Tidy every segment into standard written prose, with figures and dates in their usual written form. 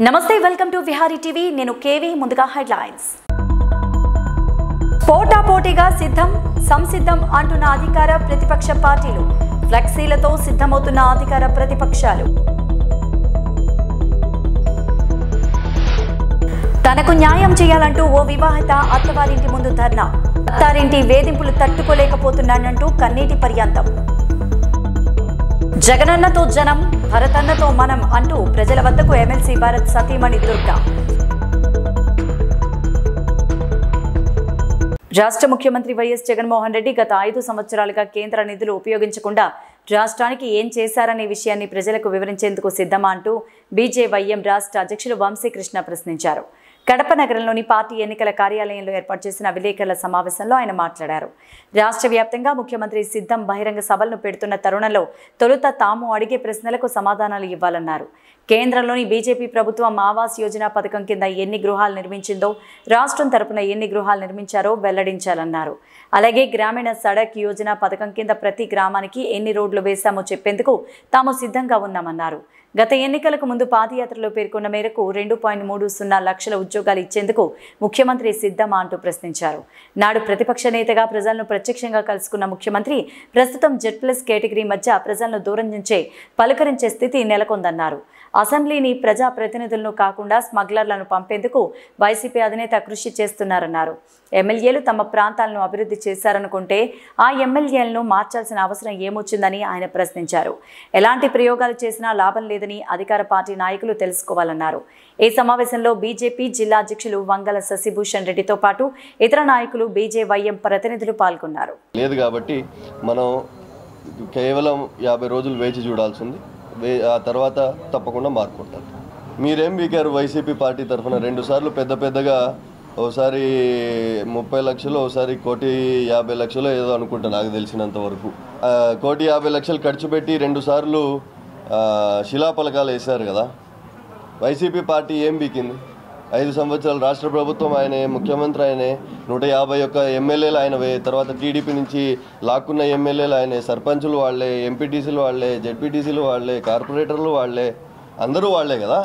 నమస్తే, welcome to Vihari TV. నేను KV. ముందుగా హెడ్లైన్స్. పోటాపోటీగా సంసిద్ధం అంటున్న అధికార ప్రతిపక్ష పార్టీలు, ఫ్లెక్సీలతో సిద్ధమవుతున్న అధికార ప్రతిపక్షాలు. తనకు న్యాయం చేయాలంటూ ఓ వివాహిత అత్తవారింటి ముందు ధర్నా. అత్తారింటి వేధింపులు తట్టుకోలేకపోతున్నానంటూ కన్నీటి పర్యంతం. జగనన్నతో జనం, భరతన్నతో మనం అంటూ ప్రజల వద్దకు ఎమ్మెల్సీ భారత్ సతీమణి దుర్గా. రాష్ట్ర ముఖ్యమంత్రి వైఎస్ జగన్మోహన్ రెడ్డి గత 5 సంవత్సరాలుగా కేంద్ర నిధులు ఉపయోగించకుండా రాష్ట్రానికి ఏం చేశారనే విషయాన్ని ప్రజలకు వివరించేందుకు సిద్ధమా అంటూ బీజేవైఎం రాష్ట్ర అధ్యక్షులు వంశీకృష్ణ ప్రశ్నించారు. కడప నగరంలోని పార్టీ ఎన్నికల కార్యాలయంలో ఏర్పాటు చేసిన విలేకరుల సమావేశంలో ఆయన మాట్లాడారు. రాష్ట్ర వ్యాప్తంగా ముఖ్యమంత్రి సిద్ధం బహిరంగ సభలను పెడుతున్న తరుణంలో తొలుత తాము అడిగే ప్రశ్నలకు సమాధానాలు ఇవ్వాలన్నారు. కేంద్రంలోని బీజేపీ ప్రభుత్వం ఆవాస్ యోజన పథకం కింద ఎన్ని గృహాలు నిర్మించిందో, రాష్ట్రం తరపున ఎన్ని గృహాలు నిర్మించారో వెల్లడించాలన్నారు. అలాగే గ్రామీణ సడక్ యోజన పథకం కింద ప్రతి గ్రామానికి ఎన్ని రోడ్లు వేశామో చెప్పేందుకు తాము సిద్ధంగా ఉన్నామన్నారు. గత ఎన్నికలకు ముందు పాదయాత్రలో పేర్కొన్న మేరకు 2.30 లక్షల ఉద్యోగాలు ఇచ్చేందుకు ముఖ్యమంత్రి సిద్ధమా అంటూ ప్రశ్నించారు. నాడు ప్రతిపక్ష నేతగా ప్రజలను ప్రత్యక్షంగా కలుసుకున్న ముఖ్యమంత్రి ప్రస్తుతం Z+ కేటగిరీ మధ్య ప్రజలను దూరం నుంచే పలుకరించే స్థితి నెలకొందన్నారు. అసెంబ్లీని ప్రజా ప్రతినిధులను కాకుండా స్మగ్లర్లను పంపేందుకు వైసీపీ అధినేత కృషి చేస్తున్నారన్నారు. ఎమ్మెల్యేలు తమ ప్రాంతాలను అభివృద్ధి చేశారనుకుంటే ఆ ఎమ్మెల్యేలను మార్చాల్సిన అవసరం ఏమొచ్చిందని ఆయన ప్రశ్నించారు. ఎలాంటి ప్రయోగాలు చేసినా లాభం లేదని అధికార పార్టీ నాయకులు తెలుసుకోవాలన్నారు. ఈ సమావేశంలో బీజేపీ జిల్లా అధ్యక్షులు వంగల శశిభూషణ్ రెడ్డితో పాటు ఇతర నాయకులు, బీజేవైఎం ప్రతినిధులు పాల్గొన్నారు. లేదు కాబట్టి మనం కేవలం 50 రోజులు వేచి చూడాల్సింది. ఆ తర్వాత తప్పకుండా మార్పు ఉంటుంది. మీరేం వీకారు వైసీపీ పార్టీ తరఫున 2 సార్లు పెద్దగా, ఓసారి 30 లక్షలు, ఓసారి 1,50,00,000 ఏదో అనుకుంటా నాకు తెలిసినంత వరకు. 1,50,00,000 ఖర్చు పెట్టి 2 సార్లు శిలాపలకాలు వేశారు కదా. వైసీపీ పార్టీ ఏం బీకింది? 5 సంవత్సరాలు రాష్ట్ర ప్రభుత్వం ఆయనే, ముఖ్యమంత్రి ఆయనే, 151 ఎమ్మెల్యేలు ఆయనవే, తర్వాత టీడీపీ నుంచి లాక్కున్న ఎమ్మెల్యేలు ఆయనే, సర్పంచులు వాళ్లే, ఎంపీటీసీలు వాళ్లే, జెడ్పీటీసీలు వాళ్లే, కార్పొరేటర్లు వాళ్లే, అందరూ వాళ్లే కదా.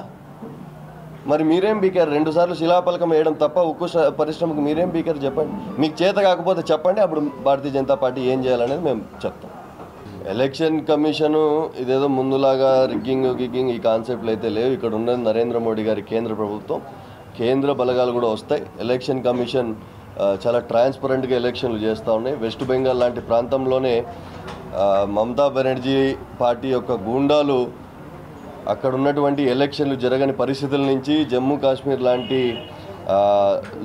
మరి మీరేం బీకారు? 2 సార్లు శిలాపలకం వేయడం తప్ప ఉక్కు పరిశ్రమకు మీరేం బీకారు చెప్పండి. మీకు చేత కాకపోతే చెప్పండి, అప్పుడు భారతీయ జనతా పార్టీ ఏం చేయాలనేది మేము చెప్తాం. ఎలక్షన్ కమిషను ఇదేదో ముందులాగా గిగ్గింగ్ ఈ కాన్సెప్ట్లు అయితే లేవు. ఇక్కడ ఉన్నది నరేంద్ర మోడీ గారి కేంద్ర ప్రభుత్వం, కేంద్ర బలగాలు కూడా వస్తాయి. ఎలక్షన్ కమిషన్ చాలా ట్రాన్స్పరెంట్గా ఎలక్షన్లు చేస్తూ ఉన్నాయి. వెస్ట్ బెంగాల్ లాంటి ప్రాంతంలోనే మమతా బెనర్జీ పార్టీ యొక్క గూండాలు అక్కడ ఉన్నటువంటి ఎలక్షన్లు జరగని పరిస్థితుల నుంచి జమ్మూ కాశ్మీర్ లాంటి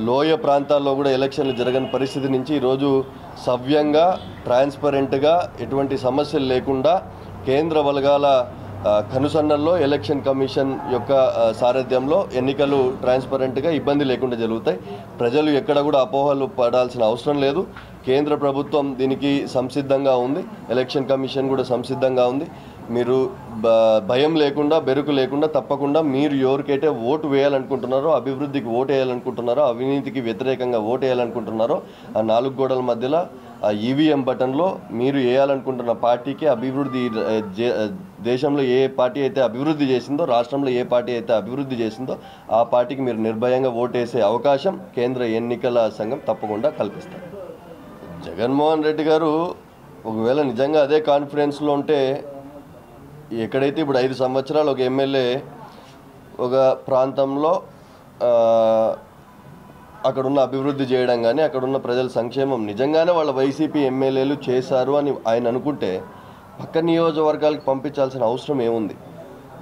లోయ ప్రాంతాల్లో కూడా ఎలక్షన్లు జరగని పరిస్థితి నుంచి ఈరోజు సవ్యంగా, ట్రాన్స్పరెంట్గా, ఎటువంటి సమస్యలు లేకుండా కేంద్ర బలగాల కనుసన్నల్లో ఎలక్షన్ కమిషన్ యొక్క సారథ్యంలో ఎన్నికలు ట్రాన్స్పరెంట్గా, ఇబ్బంది లేకుండా జరుగుతాయి. ప్రజలు ఎక్కడ కూడా అపోహలు పడాల్సిన అవసరం లేదు. కేంద్ర ప్రభుత్వం దీనికి సంసిద్ధంగా ఉంది, ఎలక్షన్ కమిషన్ కూడా సంసిద్ధంగా ఉంది. మీరు భయం లేకుండా, బెరుకు లేకుండా తప్పకుండా మీరు ఎవరికైతే ఓటు వేయాలనుకుంటున్నారో, అభివృద్ధికి ఓటు వేయాలనుకుంటున్నారో, అవినీతికి వ్యతిరేకంగా ఓటు వేయాలనుకుంటున్నారో, ఆ 4 గోడల మధ్యలో ఆ ఈవీఎం బటన్లో మీరు వేయాలనుకుంటున్న పార్టీకి అభివృద్ధి, దేశంలో ఏ పార్టీ అయితే అభివృద్ధి చేసిందో, రాష్ట్రంలో ఏ పార్టీ అయితే అభివృద్ధి చేసిందో ఆ పార్టీకి మీరు నిర్భయంగా ఓటేసే అవకాశం కేంద్ర ఎన్నికల సంఘం తప్పకుండా కల్పిస్తారు. జగన్మోహన్ రెడ్డి గారు ఒకవేళ నిజంగా అదే కాన్ఫిడెన్స్లో ఉంటే, ఎక్కడైతే ఇప్పుడు 5 సంవత్సరాలు ఒక ఎమ్మెల్యే ఒక ప్రాంతంలో అక్కడున్న అభివృద్ధి చేయడం కానీ, అక్కడున్న ప్రజల సంక్షేమం నిజంగానే వాళ్ళ వైసీపీ ఎమ్మెల్యేలు చేశారు అని ఆయన అనుకుంటే పక్క నియోజకవర్గాలకు పంపించాల్సిన అవసరం ఏముంది?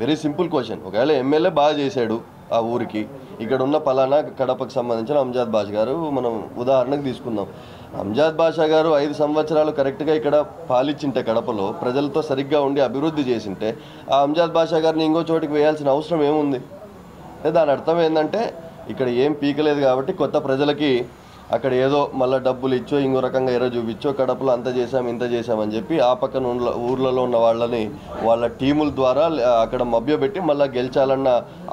Very simple question. ఒకవేళ ఎమ్మెల్యే బాగా చేశాడు ఆ ఊరికి, ఇక్కడ ఉన్న పలానా కడపకు సంబంధించిన అంజాద్ బాషా గారు మనం ఉదాహరణకు తీసుకుందాం. అంజాద్ బాషా గారు 5 సంవత్సరాలు కరెక్ట్గా ఇక్కడ పాలిచ్చింటే, కడపలో ప్రజలతో సరిగ్గా ఉండి అభివృద్ధి చేసింటే, ఆ అంజాద్ బాషా గారిని ఇంకో చోటికి వేయాల్సిన అవసరం ఏముంది? దాని అర్థం ఏంటంటే ఇక్కడ ఏం పీకలేదు కాబట్టి కొత్త ప్రజలకి అక్కడ ఏదో మళ్ళీ డబ్బులు ఇచ్చో, ఇంకో రకంగా ఎర్ర చూపించో, కడపలో అంత చేసాం ఇంత చేసామని చెప్పి ఆ పక్కన ఊర్లలో ఉన్న వాళ్ళని వాళ్ళ టీముల ద్వారా అక్కడ మభ్యపెట్టి మళ్ళీ గెలిచాలన్న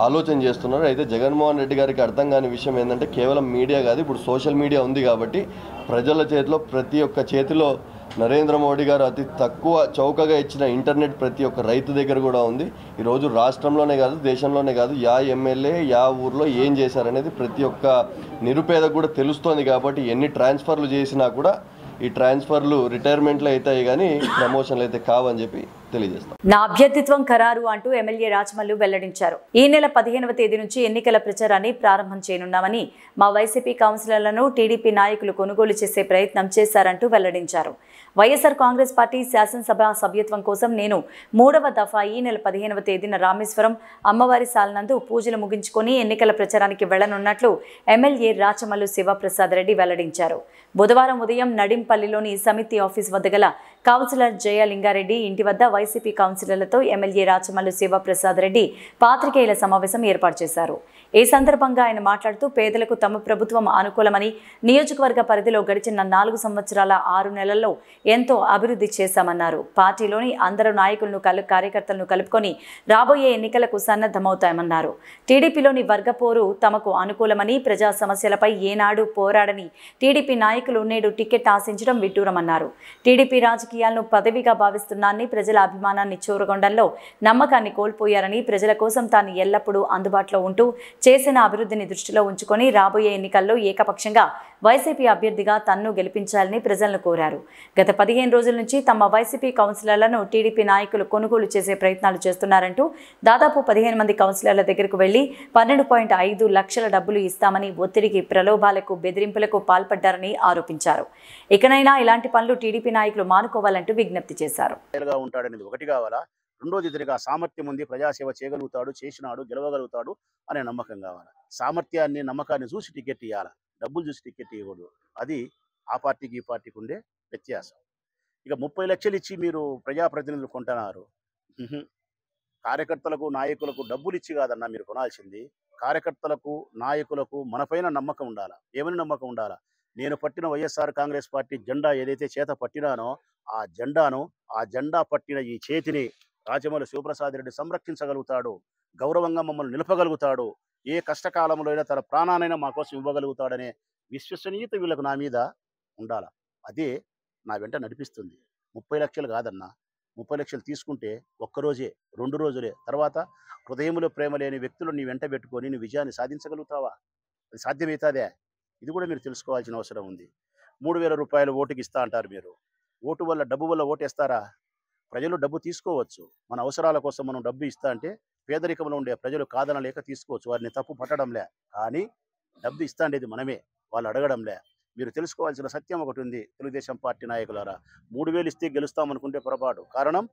ఆలోచన చేస్తున్నారు. అయితే జగన్మోహన్ రెడ్డి గారికి అర్థం కాని విషయం ఏంటంటే, కేవలం మీడియా కాదు, ఇప్పుడు సోషల్ మీడియా ఉంది కాబట్టి ప్రజల చేతిలో, ప్రతి ఒక్క చేతిలో నరేంద్ర మోడీ గారు అతి తక్కువ చౌకగా ఇచ్చిన ఇంటర్నెట్ ప్రతి ఒక్క రైతు దగ్గర కూడా ఉంది. ఈరోజు రాష్ట్రంలోనే కాదు, దేశంలోనే కాదు, యా ఎమ్మెల్యే యా ఊర్లో ఏం చేశారనేది ప్రతి ఒక్క నిరుపేదకు కూడా తెలుస్తోంది. కాబట్టి ఎన్ని ట్రాన్స్ఫర్లు చేసినా కూడా ఈ ట్రాన్స్ఫర్లు రిటైర్మెంట్లు అవుతాయి కానీ ప్రమోషన్లు అయితే కావని చెప్పి తెలియజేస్తాం. నా అభ్యర్థిత్వం ఖరారు అంటూ ఎమ్మెల్యే రాచమల్లు వెల్లడించారు. ఈ నెల 15వ తేదీ నుంచి ఎన్నికల ప్రచారాన్ని ప్రారంభం చేయనున్నామని, మా వైసీపీ కౌన్సిలర్లను టీడీపీ నాయకులు కొనుగోలు చేసే ప్రయత్నం చేశారంటూ వెల్లడించారు. వైఎస్ఆర్ కాంగ్రెస్ పార్టీ శాసనసభ సభ్యత్వం కోసం నేను 3వ దఫా ఈ నెల 15వ తేదీన రామేశ్వరం అమ్మవారి సాలనందు పూజలు ముగించుకొని ఎన్నికల ప్రచారానికి వెళ్లనున్నట్లు ఎమ్మెల్యే రాచమల్లు శివప్రసాద్ రెడ్డి వెల్లడించారు. బుధవారం ఉదయం నడింపల్లిలోని సమితి ఆఫీస్ వద్ద గల కౌన్సిలర్ జయలింగారెడ్డి ఇంటి వద్ద వైసీపీ కౌన్సిలర్లతో ఎమ్మెల్యే రాచమల్లు శివప్రసాద్ రెడ్డి పాత్రికేయుల సమావేశం ఏర్పాటు చేశారు. ఈ సందర్భంగా ఆయన మాట్లాడుతూ పేదలకు తమ ప్రభుత్వం అనుకూలమని, నియోజకవర్గ పరిధిలో గడిచిన 4 సంవత్సరాల 6 నెలల్లో ఎంతో అభివృద్ధి చేశామన్నారు. పార్టీలోని అందరు నాయకులను కార్యకర్తలను కలుపుకొని రాబోయే ఎన్నికలకు సన్నద్ధమవుతామన్నారు. టీడీపీలోని వర్గపోరు తమకు అనుకూలమని, ప్రజా సమస్యలపై ఏనాడు పోరాడని టీడీపీ నాయకులు నేడు టికెట్ ఆశించడం విడ్డూరమన్నారు. టీడీపీ రాజకీయాలను పదవిగా భావిస్తున్నారని, ప్రజల అభిమానాన్ని చూరగొండంలో నమ్మకాన్ని కోల్పోయారని, ప్రజల కోసం తాను ఎల్లప్పుడూ అందుబాటులో ఉంటూ చేసిన అభివృద్ధిని దృష్టిలో ఉంచుకొని రాబోయే ఎన్నికల్లో ఏకపక్షంగా వైసీపీ అభ్యర్థిగా తన్ను గెలిపించాలని ప్రజలను కోరారు. గత 15 రోజుల నుంచి తమ వైసీపీ కౌన్సిలర్లను టీడీపీ నాయకులు కొనుగోలు చేసే ప్రయత్నాలు చేస్తున్నారంటూ దాదాపు 15 మంది కౌన్సిలర్ల దగ్గరకు వెళ్లి 12.5 లక్షల డబ్బులు ఇస్తామని ఒత్తిడికి, ప్రలోభాలకు, బెదిరింపులకు పాల్పడ్డారని ఆరోపించారు. ఇకనైనా ఇలాంటి పనులు టీడీపీ నాయకులు మానుకోవాలంటూ విజ్ఞప్తి చేశారు. రెండోది, ఇతనికి ఆ సామర్థ్యం ఉంది, ప్రజాసేవ చేయగలుగుతాడు, చేసినాడు, గెలవగలుగుతాడు అనే నమ్మకం కావాలి. సామర్థ్యాన్ని, నమ్మకాన్ని చూసి టికెట్ ఇవ్వాలి, డబ్బులు చూసి టికెట్ ఇవ్వకూడదు. అది ఆ పార్టీకి ఈ పార్టీకి ఉండే వ్యత్యాసం. ఇక 30 లక్షలు ఇచ్చి మీరు ప్రజాప్రతినిధులు కొంటున్నారు. కార్యకర్తలకు, నాయకులకు డబ్బులు ఇచ్చి కాదన్నా మీరు కొనాల్సింది. కార్యకర్తలకు, నాయకులకు మనపైన నమ్మకం ఉండాలా. ఏమని నమ్మకం ఉండాలా? నేను పట్టిన వైఎస్ఆర్ కాంగ్రెస్ పార్టీ జెండా ఏదైతే చేత పట్టినానో ఆ జెండా పట్టిన ఈ చేతిని రాచమల్లు శివప్రసాద్ రెడ్డి సంరక్షించగలుగుతాడు, గౌరవంగా మమ్మల్ని నిలపగలుగుతాడు, ఏ కష్టకాలంలో అయినా తన ప్రాణానైనా మా కోసం ఇవ్వగలుగుతాడనే విశ్వసనీయత వీళ్ళకు నా మీద ఉండాల. అదే నా వెంట నడిపిస్తుంది. 30 లక్షలు కాదన్నా, 30 లక్షలు తీసుకుంటే ఒక్కరోజే, 2 రోజులే, తర్వాత హృదయంలో ప్రేమ లేని వ్యక్తులు నీ వెంట పెట్టుకొని నీ విజయాన్ని సాధించగలుగుతావా? అది సాధ్యమవుతుందే? ఇది కూడా మీరు తెలుసుకోవాల్సిన అవసరం ఉంది. 3000 రూపాయలు ఓటుకి ఇస్తా అంటారు మీరు. ఓటు వల్ల, డబ్బు వల్ల ఓటేస్తారా? ప్రజలు డబ్బు తీసుకోవచ్చు. మన అవసరాల కోసం మనం డబ్బు ఇస్తా అంటే పేదరికంలో ఉండే ప్రజలు కాదనలేక తీసుకోవచ్చు. వారిని తప్పు పట్టడంలే. కానీ డబ్బు ఇస్తా అనేది మనమే, వాళ్ళు అడగడంలే. మీరు తెలుసుకోవాల్సిన సత్యం ఒకటి ఉంది తెలుగుదేశం పార్టీ నాయకులారా. 3000 ఇస్తే గెలుస్తామనుకుంటే పొరపాటు. కారణం,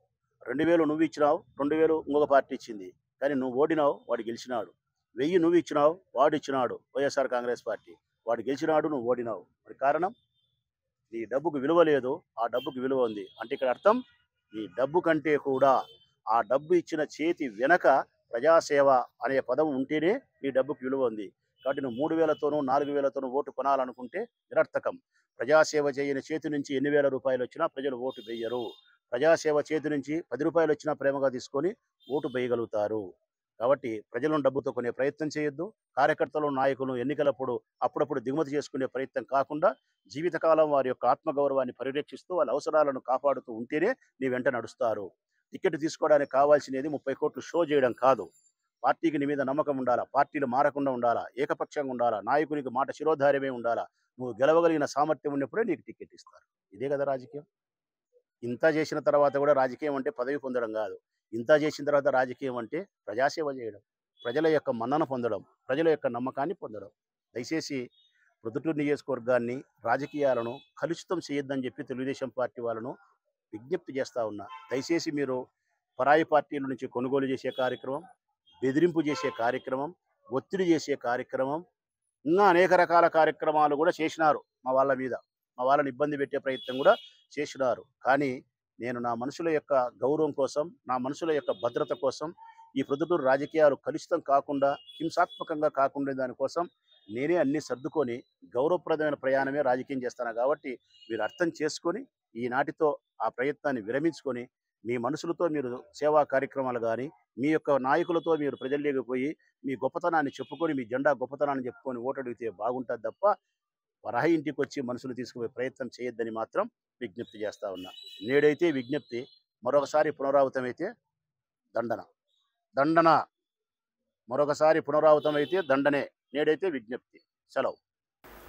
2000 నువ్వు ఇచ్చినావు, 2000 ఇంకొక పార్టీ ఇచ్చింది. కానీ నువ్వు ఓడినావు, వాడు గెలిచినాడు. 1000 నువ్వు ఇచ్చినావు, వాడు ఇచ్చినాడు, వైఎస్ఆర్ కాంగ్రెస్ పార్టీ. వాడు గెలిచినాడు, నువ్వు ఓడినావు. మరి కారణం, నీ డబ్బుకు విలువ లేదు, ఆ డబ్బుకు విలువ ఉంది. అంటే ఇక్కడ అర్థం, ఈ డబ్బు కంటే కూడా ఆ డబ్బు ఇచ్చిన చేతి వెనక ప్రజాసేవ అనే పదం ఉంటేనే ఈ డబ్బుకు విలువ ఉంది. కాబట్టి నువ్వు 3000తోనూ 4000తోనూ ఓటు కొనాలనుకుంటే నిరర్థకం. ప్రజాసేవ చేయని చేతి నుంచి ఎన్ని వేల రూపాయలు వచ్చినా ప్రజలు ఓటు వేయరు. ప్రజాసేవ చేతి నుంచి 10 రూపాయలు వచ్చినా ప్రేమగా తీసుకొని ఓటు వేయగలుగుతారు. కాబట్టి ప్రజలను డబ్బుతో కొనే ప్రయత్నం చేయొద్దు. కార్యకర్తలు, నాయకులు ఎన్నికలప్పుడు అప్పుడప్పుడు దిగుమతి చేసుకునే ప్రయత్నం కాకుండా జీవితకాలం వారి యొక్క ఆత్మగౌరవాన్ని పరిరక్షిస్తూ వాళ్ళ అవసరాలను కాపాడుతూ ఉంటేనే నీ వెంట నడుస్తారు. టికెట్ తీసుకోవడానికి కావాల్సినది 30 కోట్లు షో చేయడం కాదు. పార్టీకి నీ మీద నమ్మకం ఉండాలా, పార్టీలు మారకుండా ఉండాలా, ఏకపక్షంగా ఉండాలా, నాయకునికి మాట శిరోధార్యమే ఉండాలా. నువ్వు గెలవగలిగిన సామర్థ్యం ఉన్నప్పుడే నీకు టికెట్ ఇస్తారు. ఇదే కదా రాజకీయం. ఇంత చేసిన తర్వాత కూడా రాజకీయం అంటే పదవి పొందడం కాదు. ఇంత చేసిన తర్వాత రాజకీయం అంటే ప్రజాసేవ చేయడం, ప్రజల యొక్క మన్నన పొందడం, ప్రజల యొక్క నమ్మకాన్ని పొందడం. దయచేసి ప్రొద్దుటూరు నియోజకవర్గాన్ని, రాజకీయాలను కలుషితం చేయొద్దని చెప్పి తెలుగుదేశం పార్టీ వాళ్ళను విజ్ఞప్తి చేస్తూ ఉన్నా. దయచేసి మీరు పరాయి పార్టీల నుంచి కొనుగోలు చేసే కార్యక్రమం, బెదిరింపు చేసే కార్యక్రమం, ఒత్తిడి చేసే కార్యక్రమం, ఇంకా అనేక రకాల కార్యక్రమాలు కూడా చేసినారు. మా వాళ్ళ మీద, మా వాళ్ళని ఇబ్బంది పెట్టే ప్రయత్నం కూడా చేసినారు. కానీ నేను నా మనుషుల యొక్క గౌరవం కోసం, నా మనుషుల యొక్క భద్రత కోసం, ఈ ప్రొద్దుటూరు రాజకీయాలు కలుషితం కాకుండా, హింసాత్మకంగా కాకుండా దానికోసం నేనే అన్ని సర్దుకొని గౌరవప్రదమైన ప్రయాణమే రాజకీయం చేస్తాను. కాబట్టి మీరు అర్థం చేసుకొని ఈనాటితో ఆ ప్రయత్నాన్ని విరమించుకొని మీ మనసులతో మీరు సేవా కార్యక్రమాలు కానీ, మీ యొక్క నాయకులతో మీరు ప్రజల్లోకి పోయి మీ గొప్పతనాన్ని చెప్పుకొని, మీ జెండా గొప్పతనాన్ని చెప్పుకొని ఓటు అడిగితే బాగుంటుంది తప్ప వరాహి ఇంటికి వచ్చి మనుషులు తీసుకుపోయే ప్రయత్నం చేయొద్దని మాత్రం విజ్ఞప్తి చేస్తా ఉన్నా. నేడైతే విజ్ఞప్తి, మరొకసారి పునరావృతమైతే దండన, దండన, మరొకసారి పునరావృతమైతే దండనే. నేడైతే విజ్ఞప్తి. సెలవు.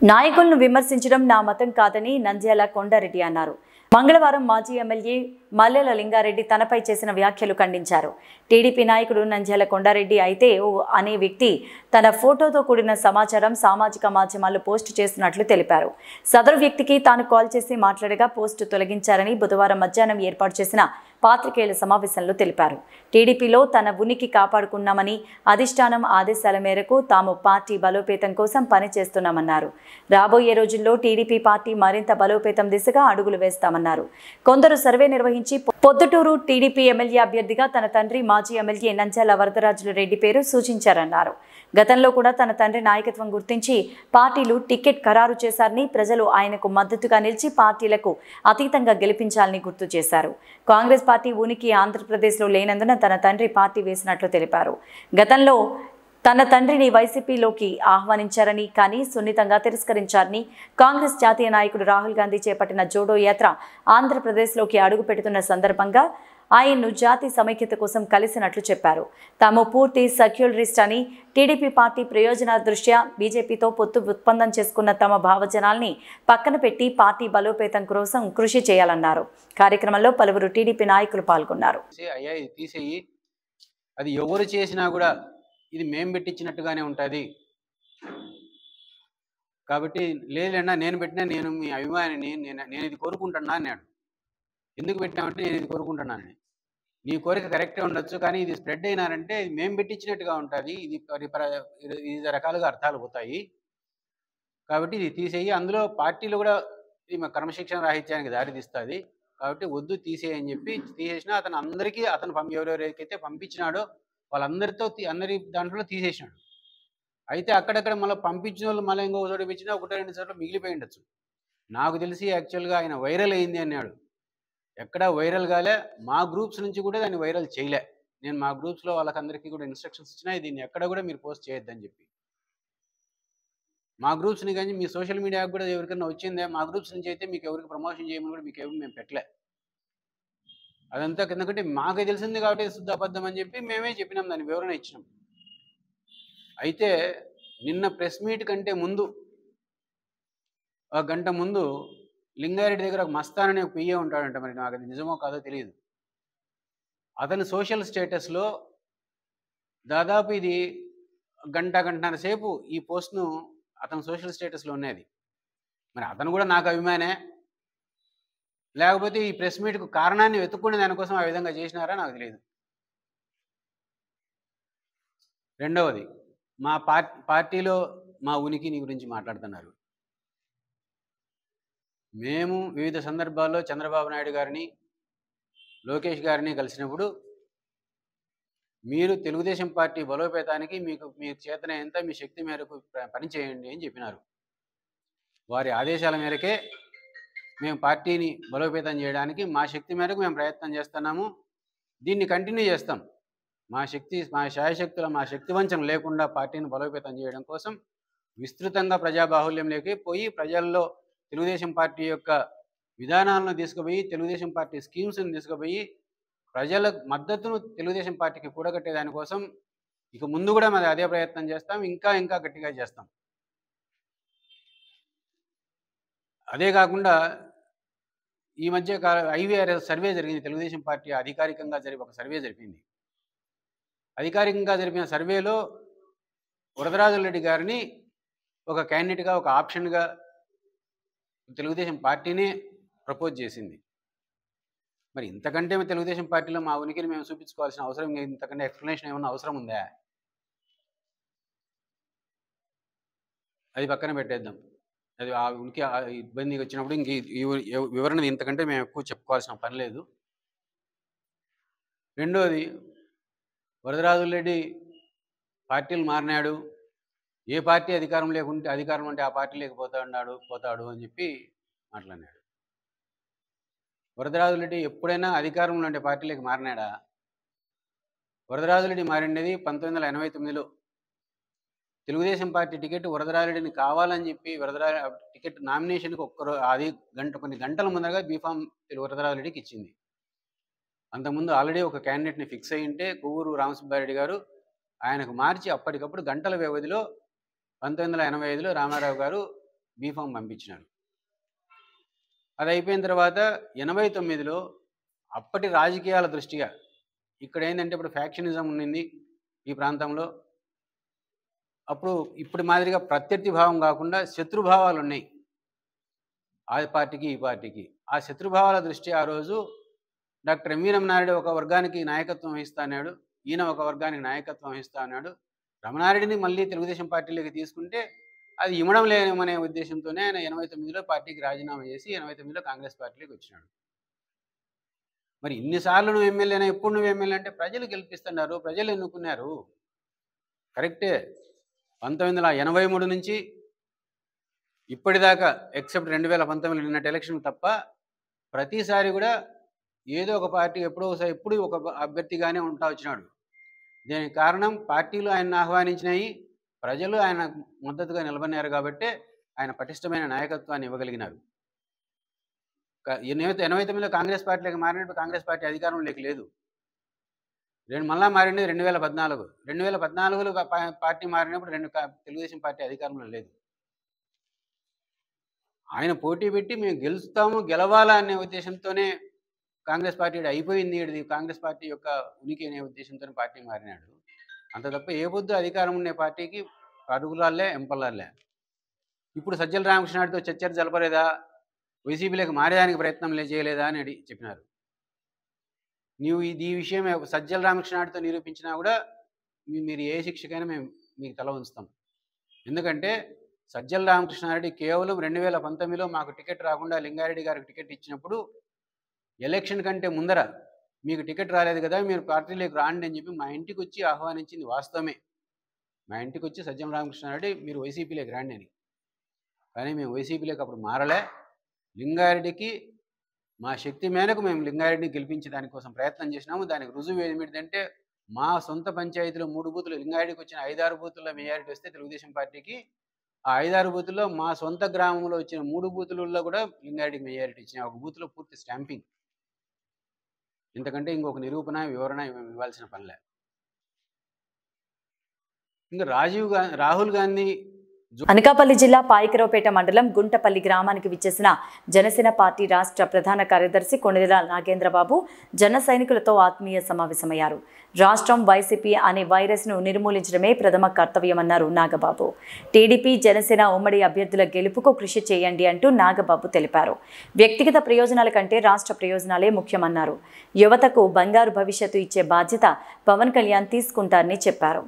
నాయకులను విమర్శించడం నా మతం కాదని నంద్యాల కొండారెడ్డి అన్నారు. మంగళవారం మాజీ ఎమ్మెల్యే మల్లెల లింగారెడ్డి తనపై చేసిన వ్యాఖ్యలు ఖండించారు. టీడీపీ నాయకుడు నంద్యాల కొండారెడ్డి అయితే అనే వ్యక్తి తన ఫోటోతో కూడిన సమాచారం సామాజిక మాధ్యమాల్లో పోస్టు చేస్తున్నట్లు తెలిపారు. సదరు వ్యక్తికి తాను కాల్ చేసి మాట్లాడగా పోస్టు తొలగించారని బుధవారం మధ్యాహ్నం ఏర్పాటు చేసిన పాత్రికేయుల సమావేశంలో తెలిపారు. టీడీపీలో తన ఉనికి కాపాడుకున్నామని, అధిష్టానం ఆదేశాల మేరకు తాము పార్టీ బలోపేతం కోసం పనిచేస్తున్నామన్నారు. రాబోయే రోజుల్లో టీడీపీ పార్టీ మరింత బలోపేతం దిశగా అడుగులు వేస్తామన్నారు. కొందరు సర్వే నిర్వహించి పొద్దుటూరు టీడీపీ ఎమ్మెల్యే అభ్యర్థిగా తన తండ్రి మాజీ ఎమ్మెల్యే నంద్యాల వరదరాజుల రెడ్డి పేరు సూచించారన్నారు. గతంలో కూడా తన తండ్రి నాయకత్వం గుర్తించి పార్టీలు టికెట్ ఖరారు చేశారని, ప్రజలు ఆయనకు మద్దతుగా నిలిచి పార్టీలకు అతీతంగా గెలిపించాలని గుర్తు చేశారు. కాంగ్రెస్ పార్టీ ఉనికి ఆంధ్రప్రదేశ్లో లేనందున తన తండ్రి పార్టీ వేసినట్లు తెలిపారు. గతంలో తన తండ్రిని వైసీపీలోకి ఆహ్వానించారని, కానీ సున్నితంగా తిరస్కరించారని, కాంగ్రెస్ జాతీయ నాయకుడు రాహుల్ గాంధీ చేపట్టిన జోడో యాత్ర ఆంధ్రప్రదేశ్లోకి అడుగు పెడుతున్న సందర్భంగా ఆయన్ను జాతి సమైక్యత కోసం కలిసినట్లు చెప్పారు. తాము పూర్తి సెక్యులరిస్ట్ అని, టీడీపీ పార్టీ ప్రయోజనాల దృష్ట్యా బీజేపీతో పొత్తు ఒప్పందం చేసుకున్న తమ భావజనాల్ని పక్కన పెట్టి పార్టీ బలోపేతం కోసం కృషి చేయాలన్నారు. కార్యక్రమంలో పలువురు టీడీపీ నాయకులు పాల్గొన్నారు. అది ఎవరు చేసినా కూడా ఇది మేము పెట్టించినట్టుగానే ఉంటుంది కాబట్టి లేదన్నా నేను పెట్టినా, నేను మీ అభిమానిని, నేను ఇది కోరుకుంటున్నా అన్నాడు. ఎందుకు పెట్టినామంటే నేను ఇది కోరుకుంటున్నానని. నీ కోరిక కరెక్టే ఉండొచ్చు, కానీ ఇది స్ప్రెడ్ అయినారంటే ఇది మేము పెట్టించినట్టుగా ఉంటుంది, ఇది వివిధ రకాలుగా అర్థాలు పోతాయి కాబట్టి ఇది తీసేయి. అందులో పార్టీలు కూడా ఇది మా క్రమశిక్షణ రాహిత్యానికి దారితీస్తుంది కాబట్టి వద్దు తీసేయని చెప్పి తీసేసినా అతను అందరికీ ఎవరెవరికైతే పంపించినాడో వాళ్ళందరితో అందరి దాంట్లో తీసేసినాడు. అయితే అక్కడక్కడ మళ్ళీ పంపించిన వాళ్ళు మళ్ళీ ఇంకో చోట పెంచినా 1-2 చోట్ల మిగిలిపోయి ఉండొచ్చు. నాకు తెలిసి యాక్చువల్గా ఆయన వైరల్ అయింది అన్నాడు. ఎక్కడ వైరల్ కాలే, మా గ్రూప్స్ నుంచి కూడా దాన్ని వైరల్ చేయలే. నేను మా గ్రూప్స్లో వాళ్ళకందరికీ కూడా ఇన్స్ట్రక్షన్స్ ఇచ్చినా దీన్ని ఎక్కడ కూడా మీరు పోస్ట్ చేయొద్దని చెప్పి. మా గ్రూప్స్ని కానీ మీ సోషల్ మీడియాకి కూడా ఎవరికైనా వచ్చిందే, మా గ్రూప్స్ నుంచి అయితే మీకు ఎవరికి ప్రమోషన్ చేయమని కూడా మీకు ఎవరు మేము పెట్టలే. అదంతా ఎందుకంటే మాకే తెలిసింది కాబట్టి శుద్ధ అబద్ధం అని చెప్పి మేమే చెప్పినాం, దాన్ని వివరణ ఇచ్చినాం. అయితే నిన్న ప్రెస్ మీట్ కంటే ముందు 1 గంట ముందు లింగారెడ్డి దగ్గర ఒక మస్తాన్ అనే పిఏ ఉంటాడంట. మరి నాకు అది నిజమో కాదో తెలియదు. అతని సోషల్ స్టేటస్లో దాదాపు ఇది గంటన్నర సేపు ఈ పోస్ట్ను అతని సోషల్ స్టేటస్లో ఉన్నది. మరి అతను కూడా నాకు అభిమానే, లేకపోతే ఈ ప్రెస్ మీట్కు కారణాన్ని వెతుక్కునే దానికోసం ఆ విధంగా చేసినారా నాకు తెలియదు. రెండవది, మా పార్టీలో మా ఉనికిని గురించి మాట్లాడుతున్నారు. మేము వివిధ సందర్భాల్లో చంద్రబాబు నాయుడు గారిని, లోకేష్ గారిని కలిసినప్పుడు మీరు తెలుగుదేశం పార్టీ బలోపేతానికి మీ చేతనైనంత మీ శక్తి మేరకు పనిచేయండి అని చెప్పినారు. వారి ఆదేశాల మేరకే మేము పార్టీని బలోపేతం చేయడానికి మా శక్తి మేరకు మేము ప్రయత్నం చేస్తున్నాము. దీన్ని కంటిన్యూ చేస్తాం. మా శాయశక్తుల మా శక్తి వంచన లేకుండా పార్టీని బలోపేతం చేయడం కోసం విస్తృతంగా ప్రజాబాహుల్యంలోకి పోయి ప్రజల్లో తెలుగుదేశం పార్టీ యొక్క విధానాలను తీసుకుపోయి, తెలుగుదేశం పార్టీ స్కీమ్స్ని తీసుకుపోయి ప్రజల మద్దతును తెలుగుదేశం పార్టీకి కూడగట్టే దానికోసం ఇక ముందు కూడా మరి అదే ప్రయత్నం చేస్తాం, ఇంకా గట్టిగా చేస్తాం. అదే కాకుండా ఈ మధ్య IVRS సర్వే జరిగింది. తెలుగుదేశం పార్టీ అధికారికంగా ఒక సర్వే జరిపింది. అధికారికంగా జరిపిన సర్వేలో వరదరాజుల రెడ్డి గారిని ఒక క్యాండిడేట్గా, ఒక ఆప్షన్గా తెలుగుదేశం పార్టీనే ప్రపోజ్ చేసింది. మరి ఇంతకంటే తెలుగుదేశం పార్టీలో మా ఉనికిని మేము చూపించుకోవాల్సిన అవసరం, ఇంతకంటే ఎక్స్ప్లెనేషన్ ఏమన్నా అవసరం ఉందా? అది పక్కన పెట్టేద్దాం. అది ఆ ఉనికి ఇబ్బంది వచ్చినప్పుడు ఇంక వివరణ ఇంతకంటే మేము ఎక్కువ చెప్పుకోవాల్సిన పని లేదు. రెండోది, వరదరాజుల రెడ్డి పార్టీలు మారినాడు, ఏ పార్టీ అధికారం అంటే ఆ పార్టీ పోతాడు అని చెప్పి మాట్లాడినాడు. వరదరాజుల రెడ్డి ఎప్పుడైనా అధికారంలో ఉండే పార్టీలోకి మారినాడా? వరదరాజుల రెడ్డి మారినది 1989లో తెలుగుదేశం పార్టీ టికెట్ వరదరారెడ్డిని కావాలని చెప్పి టికెట్ నామినేషన్కి అది కొన్ని గంటల ముందరగా బీఫామ్ వరదరారెడ్డికి ఇచ్చింది. అంతకుముందు ఆల్రెడీ ఒక క్యాండిడేట్ని ఫిక్స్ అయ్యి ఉంటే కొవ్వూరు రామసుబ్బారెడ్డి గారు ఆయనకు మార్చి అప్పటికప్పుడు గంటల వ్యవధిలో 1985లో రామారావు గారు బీఫామ్ పంపించినారు. అది అయిపోయిన తర్వాత 89లో అప్పటి రాజకీయాల దృష్ట్యా ఇక్కడ ఏంటంటే ఇప్పుడు ఫ్యాక్షనిజం ఉండింది ఈ ప్రాంతంలో. అప్పుడు ఇప్పుడు మాదిరిగా ప్రత్యర్థి భావం కాకుండా శత్రుభావాలు ఉన్నాయి ఆ పార్టీకి ఈ పార్టీకి. ఆ శత్రుభావాల దృష్ట్యా ఆ రోజు డాక్టర్ ఎంవి రమణారెడ్డి ఒక వర్గానికి నాయకత్వం వహిస్తా అన్నాడు, ఈయన ఒక వర్గానికి నాయకత్వం వహిస్తా అన్నాడు. రమణారెడ్డిని మళ్ళీ తెలుగుదేశం పార్టీలోకి తీసుకుంటే అది ఇవ్వడం లేమనే ఉద్దేశంతోనే ఆయన 89లో పార్టీకి రాజీనామా చేసి 89లో కాంగ్రెస్ పార్టీలోకి వచ్చినాడు. మరి ఇన్నిసార్లు నువ్వు ఎమ్మెల్యేనా, ఎప్పుడు నువ్వు ఎమ్మెల్యే అంటే ప్రజలు గెలిపిస్తున్నారు, ప్రజలు ఎన్నుకున్నారు, కరెక్టే. 1983 నుంచి ఇప్పటిదాకా ఎక్సెప్ట్ 2019 నిన్నటి ఎలక్షన్ తప్ప ప్రతిసారి కూడా ఏదో ఒక పార్టీ ఎప్పుడు ఒక అభ్యర్థిగానే ఉంటా వచ్చినాడు. దీనికి కారణం పార్టీలు ఆయన ఆహ్వానించినాయి, ప్రజలు ఆయన మద్దతుగా నిలబడినారు కాబట్టి ఆయన పటిష్టమైన నాయకత్వాన్ని ఇవ్వగలిగినారు. 89లో కాంగ్రెస్ పార్టీలోకి మారినప్పుడు కాంగ్రెస్ పార్టీ అధికారంలోకి లేదు. మళ్ళా మారింది 2014. 2014లో పార్టీ మారినప్పుడు తెలుగుదేశం పార్టీ అధికారంలో లేదు. ఆయన పోటీ పెట్టి మేము గెలవాలా అనే ఉద్దేశంతోనే కాంగ్రెస్ పార్టీ అయిపోయింది, ఇది కాంగ్రెస్ పార్టీ యొక్క ఉనికి అనే ఉద్దేశంతో పార్టీ మారినాడు. అంత తప్ప ఏ పొద్దు అధికారం ఉండే పార్టీకి అడుగులాలే ఎంపలాలే. ఇప్పుడు సజ్జల రామకృష్ణారెడ్డితో చర్చలు జరపలేదా, వైసీపీలోకి మారేదానికి ప్రయత్నం చేయలేదా అని చెప్పినారు. నీవు ఈ విషయం సజ్జల రామకృష్ణారెడ్డితో నిరూపించినా కూడా మీరు ఏ శిక్షకైనా మేము మీకు తల ఉంచుతాం. ఎందుకంటే సజ్జల రామకృష్ణారెడ్డి కేవలం 2019లో మాకు టికెట్ రాకుండా లింగారెడ్డి గారికి టికెట్ ఇచ్చినప్పుడు ఎలక్షన్ కంటే ముందర మీకు టికెట్ రాలేదు కదా, మీరు పార్టీలోకి రాండి అని చెప్పి మా ఇంటికి వచ్చి ఆహ్వానించింది వాస్తవమే. మా ఇంటికి వచ్చి సజ్జల రామకృష్ణారెడ్డి మీరు వైసీపీలోకి రాండి అని. కానీ మేము వైసీపీలోకి అప్పుడు మారలే. లింగారెడ్డికి మా శక్తి మేరకు మేము లింగారెడ్డిని గెలిపించే దానికోసం ప్రయత్నం చేసినాము. దానికి రుజువు ఏమిటంటే మా సొంత పంచాయతీలో 3 బూతులు లింగారెడ్డికి వచ్చిన 5-6 బూతుల్లో మెజారిటీ వస్తే తెలుగుదేశం పార్టీకి ఆ 5-6 బూతుల్లో మా సొంత గ్రామంలో వచ్చిన 3 బూతులలో కూడా లింగారెడ్డికి మెజారిటీ ఇచ్చిన ఒక బూత్లో పూర్తి స్టాంపింగ్. ఇంతకంటే ఇంకొక నిరూపణ వివరణ ఇవ్వాల్సిన పనిలే. ఇంకా రాహుల్ గాంధీ అనకాపల్లి జిల్లా పాయకరావుపేట మండలం గుంటపల్లి గ్రామానికి విచ్చేసిన జనసేన పార్టీ రాష్ట్ర ప్రధాన కార్యదర్శి కొణిదెల నాగేంద్రబాబు జన సైనికులతో ఆత్మీయ సమావేశమయ్యారు. రాష్ట్రం వైసీపీ అనే వైరస్ను నిర్మూలించడమే ప్రథమ కర్తవ్యమన్నారు నాగబాబు. టీడీపీ జనసేన ఉమ్మడి అభ్యర్థుల గెలుపుకు కృషి చేయండి అంటూ నాగబాబు తెలిపారు. వ్యక్తిగత ప్రయోజనాల కంటే రాష్ట్ర ప్రయోజనాలే ముఖ్యమన్నారు. యువతకు బంగారు భవిష్యత్తు ఇచ్చే బాధ్యత పవన్ కళ్యాణ్ తీసుకుంటారని చెప్పారు.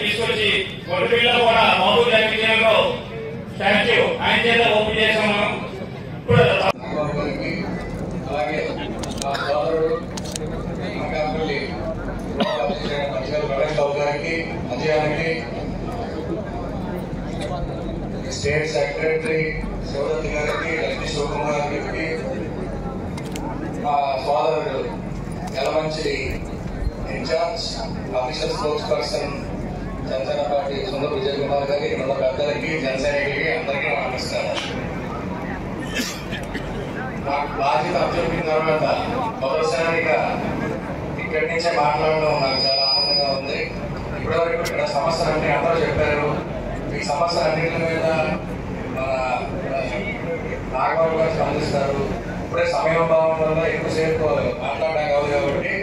తీసుకొచ్చి కొడుకుల్లో కూడా బాబు జరిగించడంలో స్టాచ్యూ ఆయన చేత ఓపెన్ చేశాము. అలాగే మా సోదరుడు అనకాపల్లి గారికి, అజయానికి, స్టేట్ సెక్రటరీ శివదత్తి గారికి, లక్ష్మీ శివకుమార్ గారికి, మా సోదరుడు Elamanchi incharge official sports person Janasena party Sundara Vijay Kumar గారికి, మన పెద్దలకి, జనసైనికులకి అందరికీ నమస్కారం. నాకు బాధ్యత అప్పచెప్పిన తర్వాత మొదటిసారిగా ఇక్కడి నుంచే మాట్లాడడం నాకు చాలా ఆనందంగా ఉంది. ఇప్పటివరకు ఇక్కడ సమస్యలన్నీ అందరూ చెప్పారు. ఈ సమస్యలన్నింటి మీద మన నాగబాబు గారు స్పందిస్తారు. ఇప్పుడే సమయభావం వల్ల ఎక్కువసేపు మాట్లాడడం కాదు కాబట్టి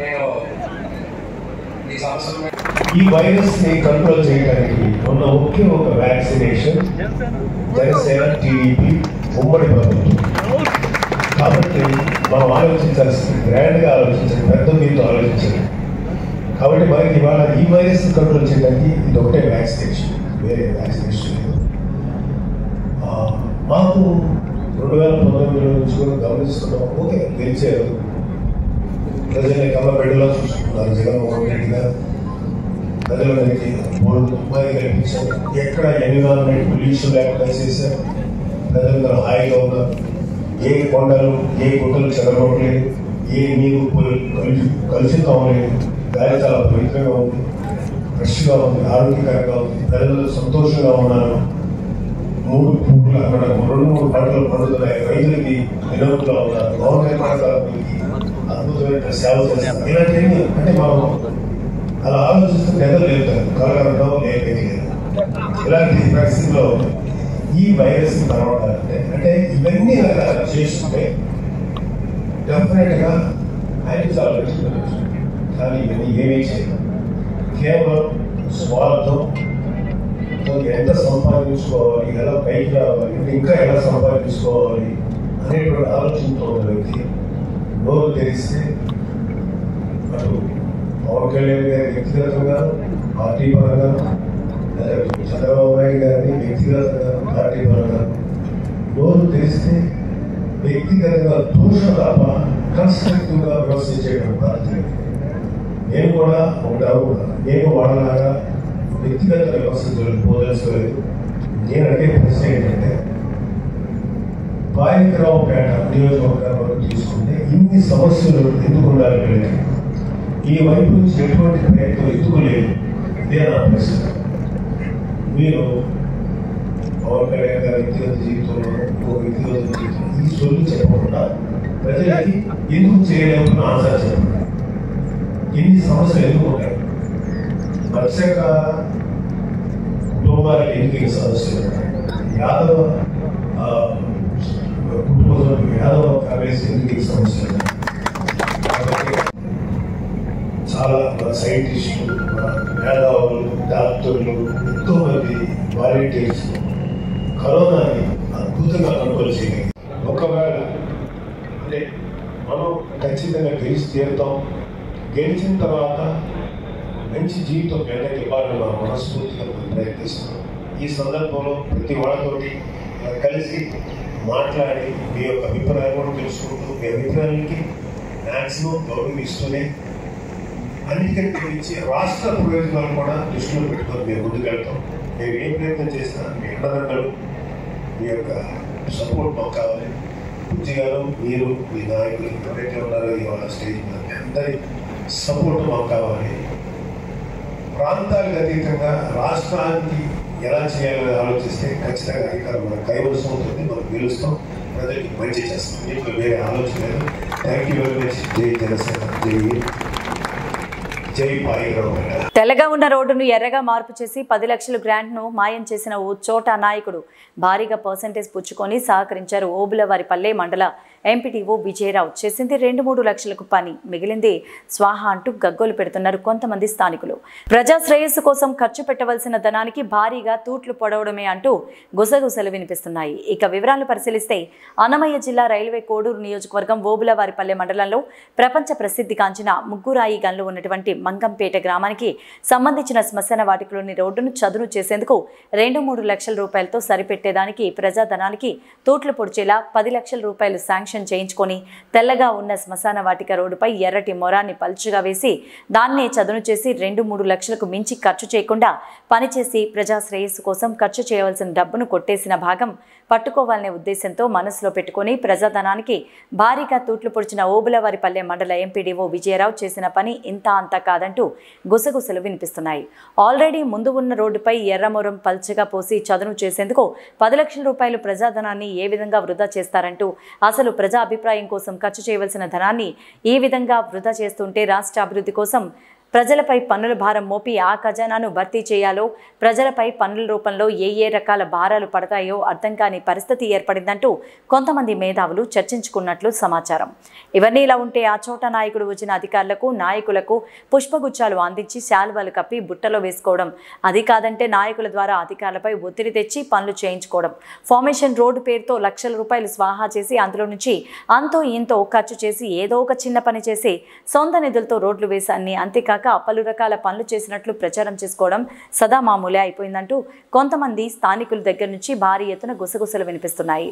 నేను ఈ సమస్యల ఈ వైరస్ ని కంట్రోల్ చేయడానికి ఉన్న ఒకే ఒక వ్యాక్సినేషన్ జనసేన టీడీపీ ఉమ్మడి ప్రభుత్వం. కాబట్టి మనం ఆలోచించాల్సింది గ్రాండ్ గా ఆలోచించాలి, పెద్ద మీతో ఆలోచించాలి. కాబట్టి మనకి ఇవాళ ఈ వైరస్ కంట్రోల్ చేయడానికి ఇది ఒకటే వ్యాక్సినేషన్, వేరే వ్యాక్సినేషన్ లేదు. మాకు 2019 నుంచి కూడా గమనిస్తున్నాం. ఓకే, గెలిచారు, ప్రజల్ని కళ్ళ బిడ్డలో చూసుకున్నారు జగన్మోహన్ రెడ్డి గారు. ప్రజలందరికీ ఉపాధి కల్పించారు. ఎక్కడ ఎన్విరాన్మెంట్ పొల్యూషన్ లేకుండా చేశారు. ప్రజలందరూ హాయిగా ఉన్నారు. ఏ కొండలు ఏ గుట్టలు చెదరగొట్టలేదు, ఏ నీరు కలుషితం అవ్వలేదు. గాలి చాలా పవిత్రంగా ఉంది, ఫ్రెష్గా ఉంది, ఆరోగ్యకరంగా ఉంది. ప్రజలు సంతోషంగా ఉన్నారు. 3 పూటలు అక్కడ 2-3 పంటలు పండుతున్నాయి. రైతులకి వినోదంగా ఉన్నారు. భవన నిర్మాణ కార్మికులకి అద్భుతమైన సేవ చేస్తారు. ఇలాంటివి అంటే మనం అలా ఆలోచిస్తూ నిద్ర లేపుతారు. కలగడం లేపేది లేదు. ఇలాంటి పరిస్థితుల్లో ఈ వైరస్ పరవడాలంటే అంటే ఇవన్నీ చేస్తుంటే డెఫినెట్గా ఆయన చాలా పెట్టుకోవచ్చు. కానీ ఇవన్నీ ఏమీ చేయదు. కేవలం స్వార్థం, ఎంత సంపాదించుకోవాలి, ఎలా పైకి రావాలి, ఇంకా ఎలా సంపాదించుకోవాలి అనేటువంటి ఆలోచనతో ఉన్న వ్యక్తి నోరు తెరిస్తే అటు పవన్ కళ్యాణ్ గారి వ్యక్తిగతంగా, పార్టీ పరంగా, చంద్రబాబు నాయుడు గారిని వ్యక్తిగతంగా, పార్టీ పరంగా నోరు తెరిస్తే వ్యక్తిగతంగా దూషణ తప్ప కన్స్ట్రక్టివ్గా విమర్శించేటువంటి బాధ్యత. నేను కూడా ఒకటి అనుకున్నాను, నేను వాళ్ళలాగా వ్యక్తిగత విమర్శించలేదు, పోదలుసుకోలేదు. నేను అడిగే ప్రశ్న ఏంటంటే, బాలికరావుపేట నియోజకవర్గాల వరకు తీసుకుంటే ఇన్ని సమస్యలు ఎందుకు ఉండాలి? ఈ వైపు నుంచి ఎటువంటి ప్రయత్నం ఎందుకు లేదు? ఇదే నా ప్రశ్న. మీరు పవన్ కళ్యాణ్ గారి వ్యక్తిగత జీవితంలో ఇంకో వ్యక్తిగత జీవితంలో ఈ సొల్లు చెప్పకుండా ప్రజలకి ఎందుకు చేయలేమని ఆన్సర్ చెప్పండి. ఎన్ని సమస్యలు ఎందుకు ఉంటాయి? మత్స్యక కుటుంబాలకు ఎందుకు సమస్యలు ఉంటాయి? యాదవ కుటుంబంలో యాదవ కాంగ్రెస్ ఎందుకు సమస్యలు ఉంటాయి? కాబట్టి చాలా సైంటిస్టులు, మేధావులు, డాక్టర్లు, ఎంతో మంది వాలంటీర్స్ కరోనాని అద్భుతంగా కంట్రోల్ చేయగలిగారు. ఒకవేళ అంటే మనం ఖచ్చితంగా గెలిచి తీరుతాం. గెలిచిన తర్వాత మంచి జీవితం పేదకి ఇవ్వాలని మనం మనస్ఫూర్తిగా ప్రయత్నిస్తున్నాం. ఈ సందర్భంలో ప్రతి వాళ్ళతోటి కలిసి మాట్లాడి మీ యొక్క అభిప్రాయాలు కూడా తెలుసుకుంటూ మీ అభిప్రాయాలకి మ్యాక్సిమం గౌరవం ఇస్తూనే అన్నిటికంటే గురించి రాష్ట్ర ప్రయోజనాలు కూడా దృష్టిలో పెట్టుకొని మేము ముందుకెళ్తాం. మేము ఏం ప్రయత్నం చేసినా మీ అండదండలు, మీ యొక్క సపోర్ట్ మాకు కావాలి. పూర్తిగాను మీరు, మీ నాయకులు ఎవరైతే ఉన్నారో ఇవాళ స్టేజ్ మీద అందరి సపోర్ట్ మాకు కావాలి. ప్రాంతాలకు అతీతంగా రాష్ట్రానికి ఎలా చేయాలని ఆలోచిస్తే ఖచ్చితంగా అధికారం మన కైవసం ఉంటుంది. మనం గెలుస్తాం, ప్రజలకి మంచి చేస్తాం. దీంట్లో వేరే ఆలోచన లేదు. Thank you very much. జై జనసేన, జై బాలికరావుపేట. తెల్లగా ఉన్న రోడ్డును ఎర్రగా మార్పు చేసి 10 లక్షల గ్రాంట్ను మాయం చేసిన ఓ చోటా నాయకుడు భారీగా పర్సెంటేజ్ పుచ్చుకొని సహకరించారు. ఓబులవారిపల్లె మండల ఎంపీటీఓ విజయరావు చేసింది 2-3 లక్షలకు పని, మిగిలింది స్వాహ అంటూ గగ్గోలు పెడుతున్నారు కొంతమంది స్థానికులు. ప్రజా శ్రేయస్సు కోసం ఖర్చు పెట్టవలసిన ధనానికి భారీగా తూట్లు పొడవడమే అంటూ గుసగుసలు వినిపిస్తున్నాయి. ఇక వివరాలు పరిశీలిస్తే అన్నమయ్య జిల్లా రైల్వే కోడూరు నియోజకవర్గం ఓబులవారిపల్లె మండలంలో ప్రపంచ ప్రసిద్ధిగాంచిన ముగ్గురాయి గన్లు ఉన్నటువంటి మంగంపేట గ్రామానికి సంబంధించిన శ్మశాన వాటికలోని రోడ్డును చదును చేసేందుకు 2-3 లక్షల రూపాయలతో సరిపెట్టేదానికి ప్రజాధనానికి తూట్లు పొడిచేలా 10 లక్షల రూపాయలు శాంక్షన్ చేయించుకొని తెల్లగా ఉన్న శ్మశాన వాటిక రోడ్డుపై ఎర్రటి మొరాన్ని పలుచుగా వేసి దాన్నే చదును చేసి 2-3 లక్షలకు మించి ఖర్చు చేయకుండా పనిచేసి ప్రజా శ్రేయస్సు కోసం ఖర్చు చేయవలసిన డబ్బును కొట్టేసిన భాగం పట్టుకోవాలనే ఉద్దేశంతో మనసులో పెట్టుకుని ప్రజాధనానికి భారీగా తూట్లు పొడిచిన ఓబులవారిపల్లె మండల ఎంపీడీఓ విజయరావు చేసిన పని ఇంత అంతా కాదంటూ గుసగుసలు వినిపిస్తున్నాయి. ఆల్రెడీ ముందు ఉన్న రోడ్డుపై ఎర్రమొరం పల్చగా పోసి చదును చేసేందుకు 10 లక్షల రూపాయలు ప్రజాధనాన్ని ఏ విధంగా వృధా చేస్తారంటూ, అసలు ప్రజా అభిప్రాయం కోసం ఖర్చు చేయవలసిన ధనాన్ని ఈ విధంగా వృధా చేస్తుంటే రాష్ట్ర అభివృద్ధి కోసం ప్రజలపై పన్నుల భారం మోపి ఆ ఖజానాను భర్తీ చేయాలో, ప్రజలపై పన్నుల రూపంలో ఏ రకాల భారాలు పడతాయో అర్థం కాని పరిస్థితి ఏర్పడిందంటూ కొంతమంది మేధావులు చర్చించుకున్నట్లు సమాచారం. ఇవన్నీ ఇలా ఉంటే ఆ చోట నాయకుడు వచ్చిన అధికారులకు, నాయకులకు పుష్పగుచ్చాలు అందించి శాలువాలు కప్పి బుట్టలో వేసుకోవడం, అది కాదంటే నాయకుల ద్వారా అధికారులపై ఒత్తిడి తెచ్చి పనులు చేయించుకోవడం, ఫార్మేషన్ రోడ్డు పేరుతో లక్షల రూపాయలు స్వాహా చేసి అందులో నుంచి అంతో ఇంతో ఖర్చు చేసి ఏదో ఒక చిన్న పని చేసి సొంత నిధులతో రోడ్లు వేశాన్ని, అంతేకాక పలు రకాల పనులు చేసినట్లు ప్రచారం చేసుకోవడం సదా మామూలే అయిపోయిందంటూ కొంతమంది స్థానికుల దగ్గర నుంచి భారీ ఎత్తున గుసగుసలు వినిపిస్తున్నాయి.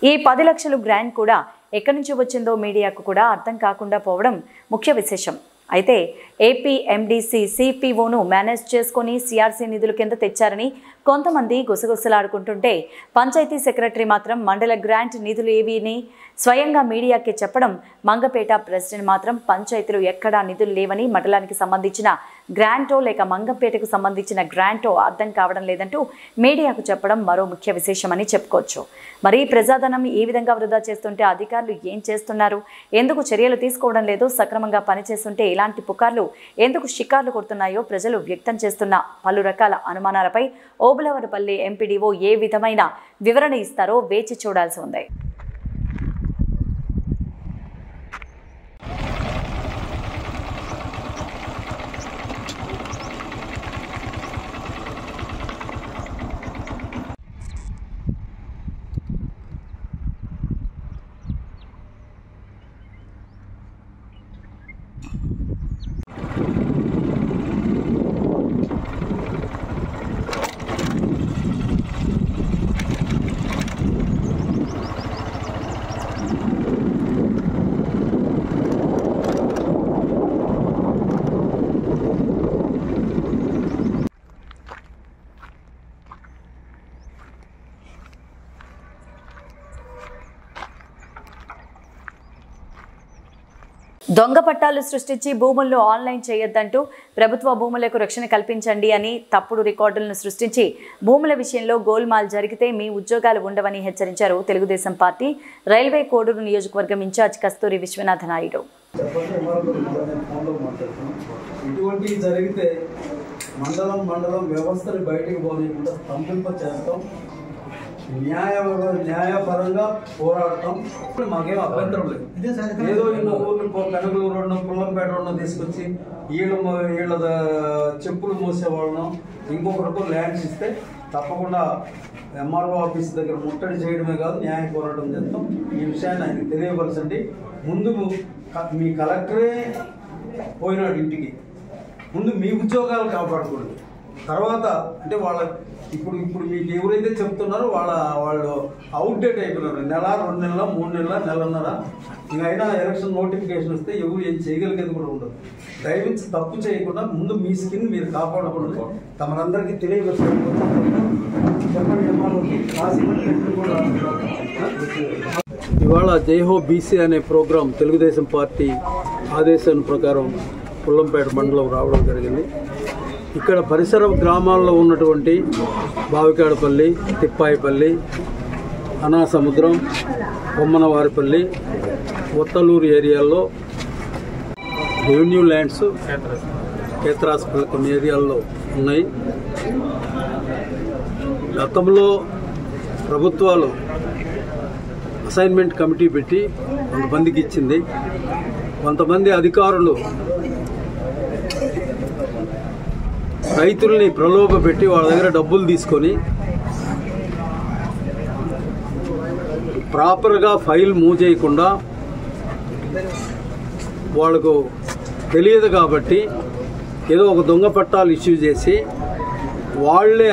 ఈ 10 లక్షలు గ్రాంట్ కూడా ఎక్కడి నుంచి వచ్చిందో మీడియాకు కూడా అర్థం కాకుండా పోవడం ముఖ్య విశేషం. అయితే ఏపీ ఎండీసీ సిపిఓను మేనేజ్ చేసుకుని సిఆర్సీ నిధుల కింద తెచ్చారని కొంతమంది గుసగుసలాడుకుంటుంటే పంచాయతీ సెక్రటరీ మాత్రం మండల గ్రాంట్ నిధులు ఏవీని స్వయంగా మీడియాకి చెప్పడం, మంగపేట ప్రెసిడెంట్ మాత్రం పంచాయతీలు ఎక్కడా నిధులు లేవని, మండలానికి సంబంధించిన గ్రాంటో లేక మంగపేటకు సంబంధించిన గ్రాంటో అర్థం కావడం లేదంటూ మీడియాకు చెప్పడం మరో ముఖ్య విశేషమని చెప్పుకోవచ్చు. మరి ప్రజాధనం ఈ విధంగా వృధా చేస్తుంటే అధికారులు ఏం చేస్తున్నారు, ఎందుకు చర్యలు తీసుకోవడం లేదు, సక్రమంగా పనిచేస్తుంటే ఇలాంటి పుకార్లు ఎందుకు షికార్లు కొడుతున్నాయో ప్రజలు వ్యక్తం చేస్తున్న పలు రకాల అనుమానాలపై ఓబులవరపల్లి ఎంపీడీఓ ఏ విధమైన వివరణ ఇస్తారో వేచి చూడాల్సి ఉంది. దొంగ పట్టాలు సృష్టించి భూములను ఆన్లైన్ చేయొద్దంటూ ప్రభుత్వ భూములకు రక్షణ కల్పించండి అని తప్పుడు రికార్డులను సృష్టించి భూముల విషయంలో గోల్మాల్ జరిగితే మీ ఉద్యోగాలు ఉండవని హెచ్చరించారు తెలుగుదేశం పార్టీ రైల్వే కోడూరు నియోజకవర్గం ఇన్ఛార్జ్ కస్తూరి విశ్వనాథ నాయుడు. ఇటువంటి జరిగితే మండలం వ్యవస్థను బయటికి పోనీయకుండా స్తంభింప చేస్తాం, న్యాయపరంగా పోరాడటం. మాకేం అభ్యంతరం లేదు. ఏదో ఇన్న ఊర్లు కనుగలు రెండు పుల్లంపేట రెండు తీసుకొచ్చి వీళ్ళ చెప్పులు మూసేవాళ్ళను ఇంకొకరికి ల్యాండ్స్ ఇస్తే తప్పకుండా ఎంఆర్ఓ ఆఫీస్ దగ్గర ముట్టడి చేయడమే కాదు, న్యాయ పోరాటం చేస్తాం. ఈ విషయాన్ని ఆయనకు తెలియవలసండి. ముందు మీ కలెక్టరే పోయినాడు ఇంటికి, ముందు మీ ఉద్యోగాలు కాపాడుకోండి. తర్వాత అంటే వాళ్ళ ఇప్పుడు మీకు ఎవరైతే చెప్తున్నారో వాళ్ళు అవుట్డేట్ అయిపోయినారు. నెల 2 నెలల 3 నెలల నెలన్నర ఇంకైనా ఎలక్షన్ నోటిఫికేషన్ వస్తే ఎవరు ఏం చేయగలిగేది కూడా ఉండదు. దయవించి తప్పు చేయకుండా ముందు మీ స్కిన్ మీరు కాపాడుకోండి. తమరందరికీ తెలియవలసింది. ఇవాళ జైహో బీసీ అనే ప్రోగ్రాం తెలుగుదేశం పార్టీ ఆదేశాల ప్రకారం పుల్లంపేట మండలం రావడం జరిగింది. ఇక్కడ పరిసర గ్రామాల్లో ఉన్నటువంటి బావికాడపల్లి, తిప్పాయిపల్లి, అనాసముద్రం, బొమ్మనవారిపల్లి, ఒత్తలూరు ఏరియాల్లో రెవెన్యూ ల్యాండ్స్, కేత్రాస్పల్లి కొన్ని ఏరియాల్లో ఉన్నాయి. గతంలో ప్రభుత్వాలు అసైన్మెంట్ కమిటీ పెట్టి కొంతమందికి ఇచ్చింది. కొంతమంది అధికారులు రైతుల్ని ప్రలోభ పెట్టి వాళ్ళ దగ్గర డబ్బులు తీసుకొని ప్రాపర్గా ఫైల్ మూవ్ చేయకుండా వాళ్ళకు తెలియదు కాబట్టి ఏదో ఒక దొంగ పట్టాలు ఇష్యూ చేసి వాళ్ళే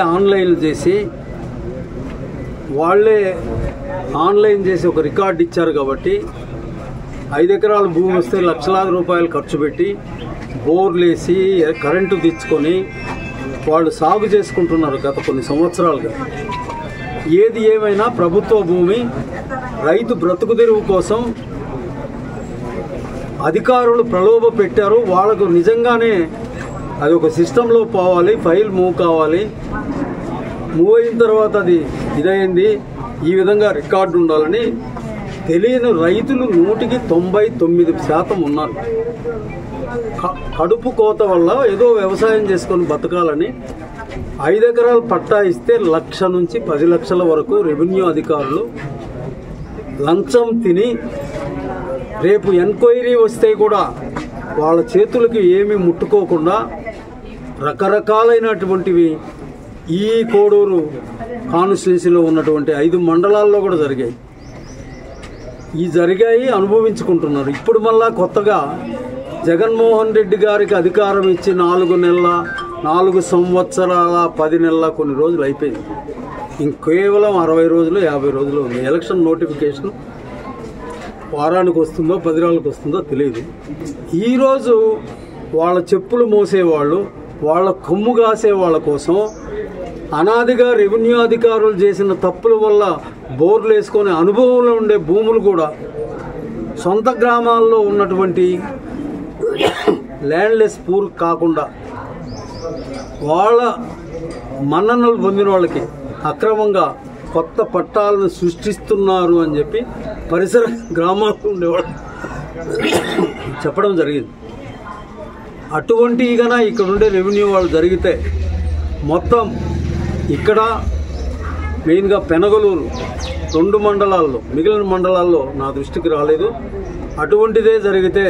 ఆన్లైన్ చేసి ఒక రికార్డు ఇచ్చారు. కాబట్టి 5 ఎకరాల భూమి వస్తే లక్షలాది రూపాయలు ఖర్చు పెట్టి బోర్లు వేసి కరెంటు తెచ్చుకొని వాళ్ళు సాగు చేసుకుంటున్నారు గత కొన్ని సంవత్సరాలుగా. ఏది ఏమైనా ప్రభుత్వ భూమి రైతు బ్రతుకు తెరువు కోసం అధికారులు ప్రలోభ పెట్టారు. వాళ్ళకు నిజంగానే అది ఒక సిస్టంలో పోవాలి, ఫైల్ మూవ్ కావాలి. మూవ్ అయిన తర్వాత అది ఇదైంది, ఈ విధంగా రికార్డు ఉండాలని తెలియని రైతులు 99% ఉన్నారు. కడుపు కోత వల్ల ఏదో వ్యవసాయం చేసుకొని బతకాలని 5 ఎకరాలు పట్టా ఇస్తే 1,00,000 నుంచి 10 లక్షల వరకు రెవెన్యూ అధికారులు లంచం తిని రేపు ఎంక్వైరీ వస్తే కూడా వాళ్ళ చేతులకి ఏమీ ముట్టుకోకుండా రకరకాలైనటువంటివి ఈ కోడూరు కాన్స్టిట్యున్సీలో ఉన్నటువంటి 5 మండలాల్లో కూడా జరిగాయి అనుభవించుకుంటున్నారు. ఇప్పుడు మళ్ళా కొత్తగా జగన్మోహన్ రెడ్డి గారికి అధికారం ఇచ్చి 4 సంవత్సరాల 10 నెలల కొన్ని రోజులు అయిపోయింది. ఇంకేవలం 60 రోజులు 50 రోజులు ఉంది. ఎలక్షన్ నోటిఫికేషన్ వారానికి వస్తుందో 10 రోజులకు వస్తుందో తెలియదు. ఈరోజు వాళ్ళ చెప్పులు మోసేవాళ్ళు, వాళ్ళ కొమ్ము కాసే వాళ్ళ కోసం అనాదిగా రెవెన్యూ అధికారులు చేసిన తప్పుల వల్ల బోర్లు వేసుకొని అనుభవంలో ఉండే భూములు కూడా సొంత గ్రామాల్లో ఉన్నటువంటి ల్యాండ్లెస్ పూర్ కాకుండా వాళ్ళ మన్ననలు పొందిన వాళ్ళకి అక్రమంగా కొత్త పట్టాలను సృష్టిస్తున్నారు అని చెప్పి పరిసర గ్రామాల్లో ఉండేవాళ్ళు చెప్పడం జరిగింది. అటువంటివి కన్నా ఇక్కడ ఉండే రెవెన్యూ వాళ్ళు జరిగితే మొత్తం ఇక్కడ మెయిన్గా పెనగలూరు 2 మండలాల్లో, మిగిలిన మండలాల్లో నా దృష్టికి రాలేదు. అటువంటిదే జరిగితే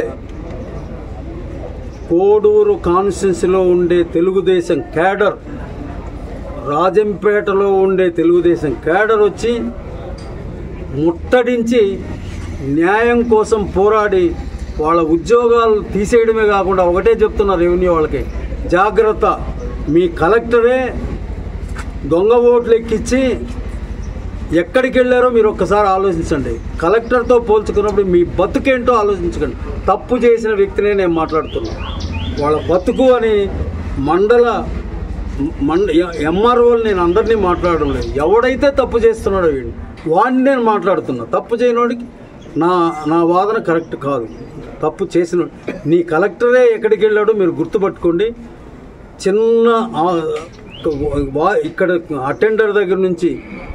కోడూరు కాన్స్టిట్యున్సీలో ఉండే తెలుగుదేశం క్యాడర్, రాజంపేటలో ఉండే తెలుగుదేశం క్యాడర్ వచ్చి ముట్టడించి న్యాయం కోసం పోరాడి వాళ్ళ ఉద్యోగాలు తీసేయడమే కాకుండా ఒకటే చెప్తున్నారు రెవెన్యూ వాళ్ళకి, జాగ్రత్త, మీ కలెక్టరే దొంగ ఓట్లు ఎక్కించి ఎక్కడికి వెళ్ళారో మీరు ఒక్కసారి ఆలోచించండి. కలెక్టర్తో పోల్చుకున్నప్పుడు మీ బతుకేంటో ఆలోచించకండి. తప్పు చేసిన వ్యక్తినే నేను మాట్లాడుతున్నాను. వాళ్ళ బతుకు అని ఎంఆర్ఓలు నేను అందరినీ మాట్లాడడం లేదు. ఎవడైతే తప్పు చేస్తున్నాడో వాడిని నేను మాట్లాడుతున్నా. తప్పు చేయనోడికి నా వాదన కరెక్ట్ కాదు. తప్పు చేసిన నీ కలెక్టరే ఎక్కడికి వెళ్ళాడో మీరు గుర్తుపట్టుకోండి. చిన్న ఇక్కడ అటెండర్ దగ్గర నుంచి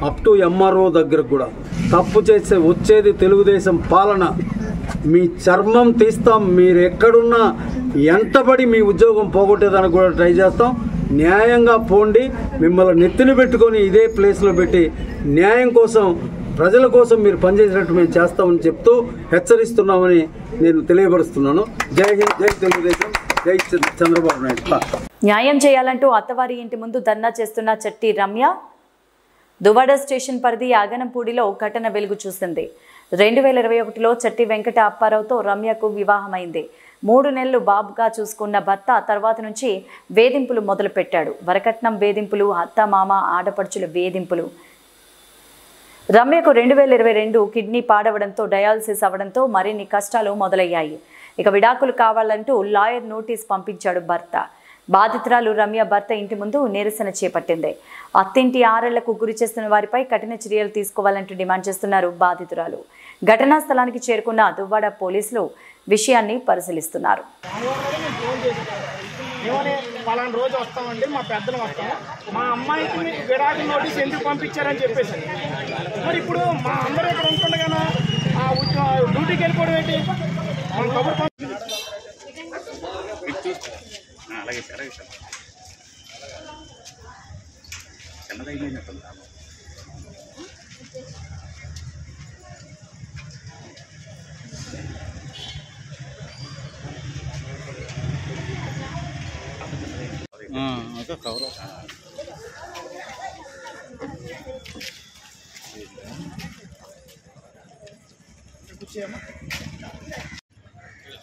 అప్ టు ఎంఆర్ఓ దగ్గర కూడా తప్పు చేస్తే వచ్చేది తెలుగుదేశం పాలన. మీ చర్మం తీస్తాం. మీరు ఎక్కడున్నా ఎంటబడి మీ ఉద్యోగం పోగొట్టేదానికి కూడా ట్రై చేస్తాం. న్యాయంగా పోండి. మిమ్మల్ని నెత్తిని పెట్టుకొని ఇదే ప్లేస్లో పెట్టి న్యాయం కోసం, ప్రజల కోసం మీరు పనిచేసినట్టు మేము చేస్తామని చెప్తూ హెచ్చరిస్తున్నామని నేను తెలియపరుస్తున్నాను. జై హింద్, జై తెలుగుదేశం, జై చంద్రబాబు నాయుడు. న్యాయం చేయాలంటూ అత్తవారి ఇంటి ముందు ధర్నా చేస్తున్న చట్టి రమ్య. దువ్వాడ స్టేషన్ పరిధి అగనంపూడిలో ఘటన వెలుగు చూసింది. 2021లో చట్టి వెంకట అప్పారావుతో రమ్యకు వివాహమైంది. 3 నెలలు బాబుగా చూసుకున్న భర్త తర్వాత నుంచి వేధింపులు మొదలుపెట్టాడు. వరకట్నం వేధింపులు, అత్త మామ ఆడపడుచుల వేధింపులు. రమ్యకు 2022 కిడ్నీ పాడవడంతో డయాలసిస్ అవ్వడంతో మరిన్ని కష్టాలు మొదలయ్యాయి. ఇక విడాకులు కావాలంటూ లాయర్ నోటీస్ పంపించాడు భర్త. బాధితురాలు రమ్య భర్త ఇంటి ముందు నిరసన చేపట్టింది. అత్తింటి ఆరేళ్లకు గురి చేస్తున్న వారిపై కఠిన చర్యలు తీసుకోవాలంటూ డిమాండ్ చేస్తున్నారు బాధితురాలు. ఘటనా స్థలానికి చేరుకున్న దువ్వాడ పోలీసులు విషయాన్ని పరిశీలిస్తున్నారు. పలానా రోజు వస్తామండి, మా పెద్దలు వస్తాం, మా అమ్మాయికి మీకు విడాకుల నోటీస్ ఎందుకు పంపించారని చెప్పేసి. మరి ఇప్పుడు మా అందరూ ఇక్కడ ఉంటుండగానే ఆ డ్యూటీకి వెళ్ళిపోవడం ఏంటి? మన కబురు అలాగే సార్, అలాగే సార్, చిన్నదైపోయినట్టు కవర్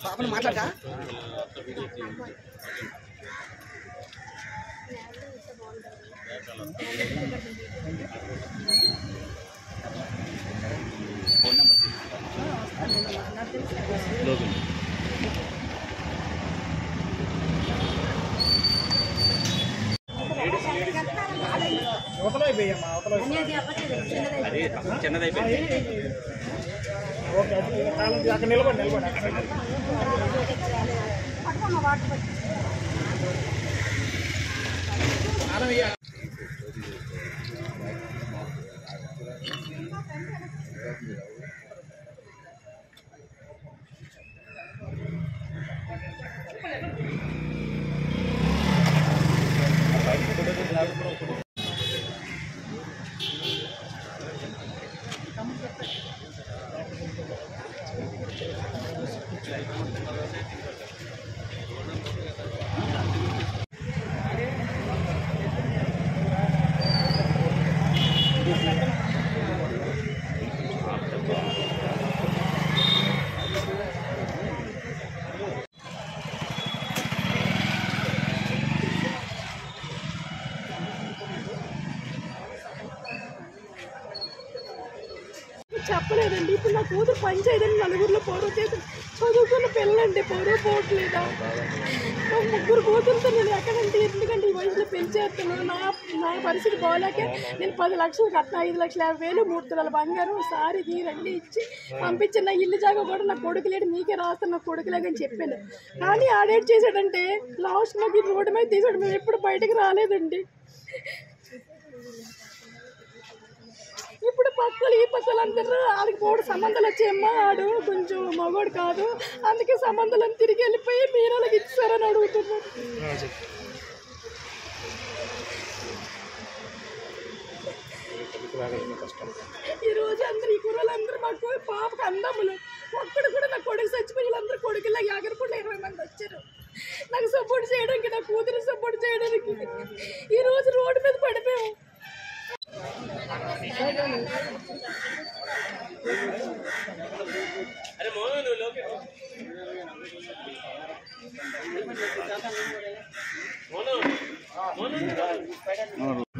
పాపను మాట్లాడతా. అవతలైపోయామ్మా, చిన్నదైపోయింది. ఓకే, అక్కడ నిలబడి చెప్పలేదండి. ఇప్పుడు నా కూతురు పని చేయదని నలుగురిలో పౌరవ చేసి చదువుకున్న పిల్లండి, పౌరవ పోవట్లేదా? నా 3 కూతురుతో నేను ఎక్కడంటే ఎందుకంటే ఈ వయసులో పెళ్లి చేస్తాను. నా పరిస్థితి బాగోలేక నేను 10 లక్షలు కట్టిన, 5,50,000 3 తులాల బంగారం సారీ తీరండి ఇచ్చి పంపించిన. నా ఇల్లు జాగా కూడా నా కొడుకు లేడు, మీకే రాస్తాను నా కొడుకులేదని చెప్పాను. కానీ ఆడేట్ చేశాడంటే లాస్ట్ మాకు ఈ రోడ్డు మీద తీసాడు. మేము ఎప్పుడు బయటకు రాలేదండి. ఇప్పుడు పక్కలు ఈ పక్కలు అందరూ వాళ్ళకి 3 సంబంధాలు వచ్చాయమ్మా, ఆడు కొంచెం మగోడు కాదు, అందుకే సంబంధాలను తిరిగి వెళ్ళిపోయి మీరు వాళ్ళకి ఇచ్చారని అడుగుతున్నారు. ఈరోజు అందరు ఈ కుర్రలందరూ మాకు పాపకు అందములు, ఒక్కడు కూడా నా కొడుకు చచ్చిపోయి వీళ్ళందరూ కొడుకులా ఎగరకుండా 20 మంది వచ్చారు నాకు సపోర్ట్ చేయడానికి, నా కూతురు సపోర్ట్ చేయడానికి. ఈరోజు రోడ్డు మీద పడిపోయాము.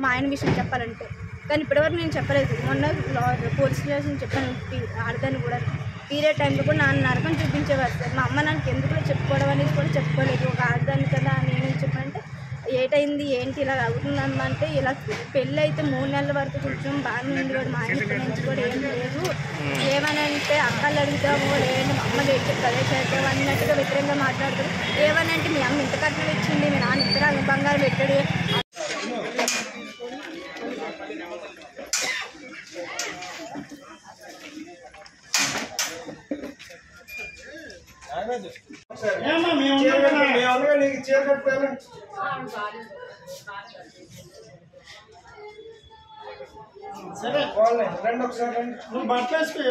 మా ఆయన విషయం చెప్పాలంటే కానీ ఇప్పటివరకు నేను చెప్పలేదు. మొన్న పోలీస్ స్టేషన్ చెప్పాను ఆడదాన్ని కూడా. పీరియడ్ టైంలో కూడా నాన్న నరకం చూపించేవారు సార్. మా అమ్మ నాకు ఎందుకు చెప్పుకోవడం అనేది కూడా చెప్పుకోలేదు. ఒక ఆడదాన్ని కదా నేనేం చెప్పానంటే ఏటైంది ఏంటి ఇలా అవుతుందమ్మా అంటే, ఇలా పెళ్ళి అయితే 3 నెలల వరకు కొంచెం బాగానే ఉండేవాడు. మా ఆయన ఇక్కడి నుంచి కూడా ఏం లేదు, ఏమనంటే అక్కలు అడుగుతాము లేదంటే మా అమ్మ లేచి కదే చేద్దాం అన్నట్టుగా వ్యతిరేకంగా మాట్లాడతారు. ఏమనంటే మీ అమ్మ ఇంత కట్నం ఇచ్చింది, మీ నాన్న ఇంత బంగారం పెట్టాడు. సరే రండి ఒకసారి, నువ్వు బట్టలు వేసుకో.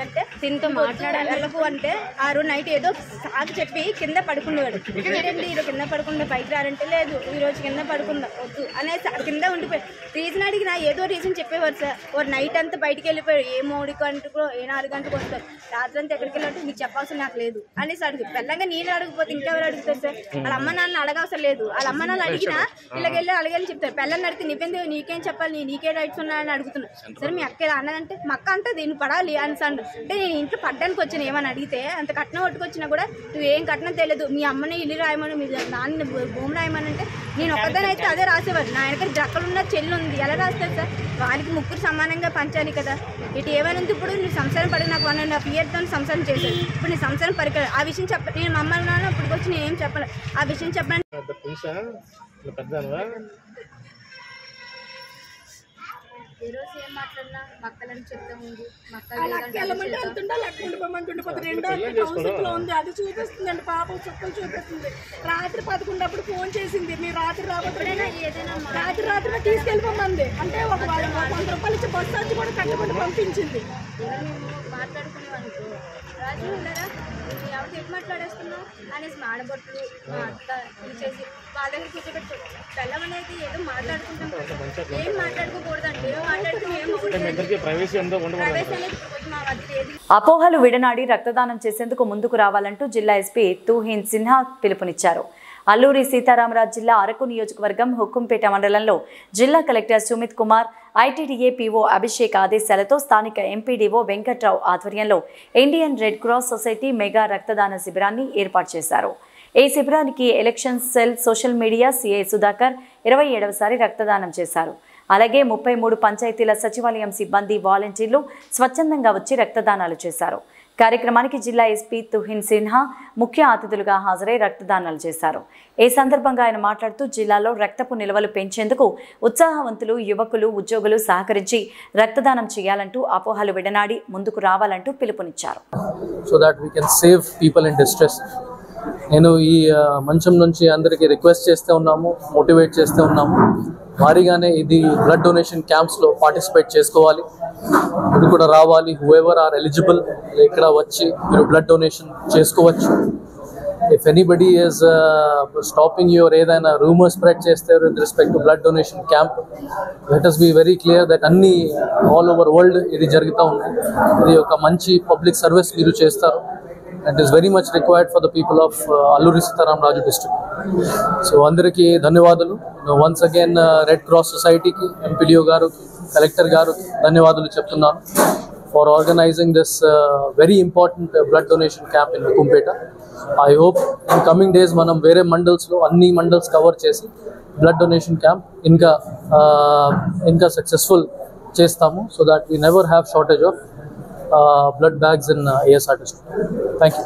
అంటే దీంతో మాట్లాడాలకు అంటే ఆ రోజు నైట్ ఏదో సాగు చెప్పి కింద పడుకునేవాడు. ఏంటండి ఈరోజు కింద పడుకుండా బయట రారంటే లేదు ఈరోజు కింద పడుకుందా వద్దు అనేసి కింద ఉండిపోయి రీజన్ అడిగినా ఏదో రీజన్ చెప్పేవారు సార్. వారు నైట్ అంతా బయటికి వెళ్ళిపోయారు. ఏ 3 గంటకు ఏ 4 గంటకు వస్తారు. రాత్రి అంతా ఎక్కడికి వెళ్ళాలంటే మీకు చెప్పాల్సిన నాకు లేదు అనేసి అడుగు. పెళ్ళంగా నేను అడగకపోతే ఇంకెవరు అడుగుతారు సార్? వాళ్ళ అమ్మ నాన్న అడగవసరం లేదు. వాళ్ళ అమ్మ నాన్న అడిగినా ఇలాగెళ్ళి అడగని చెప్తారు. పెళ్ళని అడిగితే నిబంధన నీకేం చెప్పాలి, నీకే రైట్స్ ఉన్నాయని అడుగుతున్నాను. సరే మీ అక్క అన్నదంటే మా అక్క అంటే దీన్ని పడాలి అని అంటే నేను ఇంట్లో పడ్డానికి వచ్చాను. ఏమని అడిగితే అంత కట్నం కొట్టుకొచ్చినా కూడా నువ్వేం కట్నం తెలియదు, మీ అమ్మని ఇల్లు రాయమని మీ నాన్న భూమి రాయమని అంటే నేను ఒక్కదాని అయితే అదే రాసేవారు. నా వెనక అక్కడున్న చెల్లి ఉంది, ఎలా రాస్తారు సార్? వారికి 3 సమానంగా పంచాలి కదా. ఇటు ఏమైనా ఇప్పుడు నీ సంసారం పడి నాకు 1.5 yearతో సంసారం చేశాను. ఇప్పుడు నీ సంసారం పరికరం ఆ విషయం చెప్ప నేను మమ్మల్ని నాన్న ఇప్పటికి వచ్చి నేను ఏం చెప్పాలి ఆ విషయం చెప్పండి. ఏ రోజు ఏం మాట్లాడినా మక్కలని చెప్తా ఉంది. రెండో ఉంది అది చూపిస్తుందండి. పాపం చుక్కలు చూపిస్తుంది. రాత్రి 11 అప్పుడు ఫోన్ చేసింది. మీరు రాత్రి రాబోతున్నా ఏదైనా రాత్రి తీసుకెళ్ళిపోమంది. అంటే ఒక 100 రూపాయలు ఇచ్చి బస్సు వచ్చి కూడా కట్టుబడి పంపించింది. మాట్లాడుకునేవానుకో రాజు ఉన్నారా ఎవరు ఎటు మాట్లాడేస్తున్నావు అనేసి మాడబొట్లు మా అత్త తీసేసి వాళ్ళ దగ్గర కూర్చోబెట్టు. పెళ్ళం అనేది ఏదో మాట్లాడుకుంటాం, ఏం మాట్లాడుకోకూడదండి. ఏం మాట్లాడుకుని ప్రైవేసీ అనేది మా వద్ద ఏది. అపోహలు విడనాడి రక్తదానం చేసేందుకు ముందుకు రావాలంటూ జిల్లా ఎస్పీ తుహిన్ సిన్హా పిలుపునిచ్చారు. అల్లూరి సీతారామరాజు జిల్లా అరకు నియోజకవర్గం హుక్కుంపేట మండలంలో జిల్లా collector Sumit Kumar, ITDA PO Abhishek ఆదేశాలతో స్థానిక ఎంపీడీఓ వెంకట్రావు ఆధ్వర్యంలో Indian Red Cross Society mega రక్తదాన శిబిరాన్ని ఏర్పాటు చేశారు. ఈ శిబిరానికి election cell social media CI Sudhakar 27వసారి రక్తదానం చేశారు. అలాగే 33 పంచాయతీల సచివాలయం సిబ్బంది వాలంటీర్లు స్వచ్ఛందంగా వచ్చి రక్తదానాలు చేశారు. కార్యక్రమానికి జిల్లా ఎస్పీ తుహిన్ సిన్హా ముఖ్య అతిథులుగా హాజరై రక్తదానాలు చేశారు. ఈ సందర్భంగా ఆయన మాట్లాడుతూ జిల్లాలో రక్తపు నిల్వలు పెంచేందుకు ఉత్సాహవంతులు, యువకులు, ఉద్యోగులు సహకరించి రక్తదానం చేయాలంటూ అపోహలు విడనాడి ముందుకు రావాలంటూ పిలుపునిచ్చారు. So that we can save people in distress. నేను ఈ మంచం నుంచి అందరికీ రిక్వెస్ట్ చేస్తూ ఉన్నాము, మోటివేట్ చేస్తూ ఉన్నాము. భారీగానే ఇది బ్లడ్ డొనేషన్ క్యాంప్స్లో పార్టిసిపేట్ చేసుకోవాలి. మీరు కూడా రావాలి. హూఎవర్ ఆర్ ఎలిజిబుల్ ఇక్కడ వచ్చి మీరు బ్లడ్ డొనేషన్ చేసుకోవచ్చు. If anybody is stopping your ఏదైనా రూమర్ స్ప్రెడ్ చేస్తే with respect to blood donation camp, let us be very clear that అన్ని ఆల్ ఓవర్ వరల్డ్ ఇది జరుగుతూ ఉంది. ఇది ఒక మంచి పబ్లిక్ సర్వీస్ మీరు చేస్తారు. and is very much required for the people of Alluri Sitaram Raju district. So andariki ధన్యవాదాలు. Once again Red Cross Society ki, MPDO garu ki, Collector garu ki ధన్యవాదాలు చెప్తున్నాను for organizing this very important blood donation camp in Kumpeta. I hope in coming days manam vere mandals lo anni mandals cover chesi blood donation camp inka successful chestamu so that we never have shortage of blood bags in ASR district. Thank you.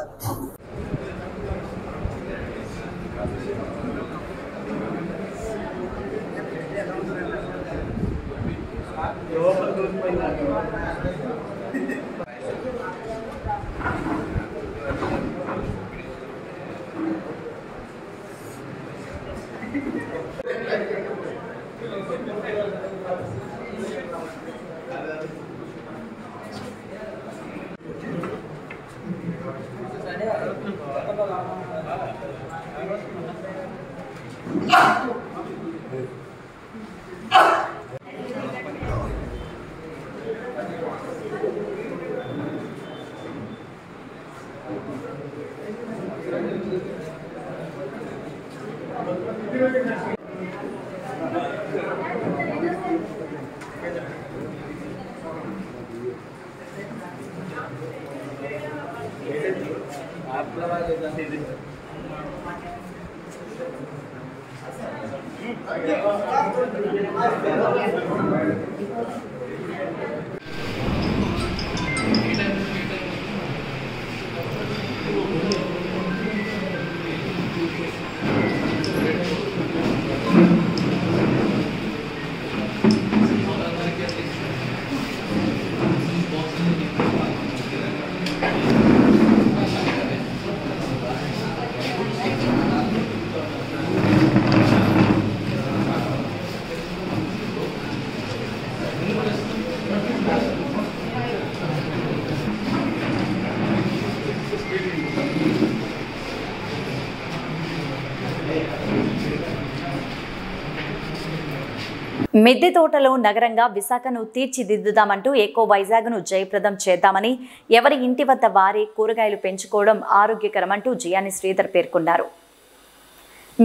మిద్దె తోటలో నగరంగా విశాఖను తీర్చిదిద్దుదామంటూ echo వైజాగ్ను జయప్రదం చేద్దామని ఎవరి ఇంటి వద్ద వారే కూరగాయలు పెంచుకోవడం ఆరోగ్యకరమంటూ జియాని శ్రీధర్ పేర్కొన్నారు.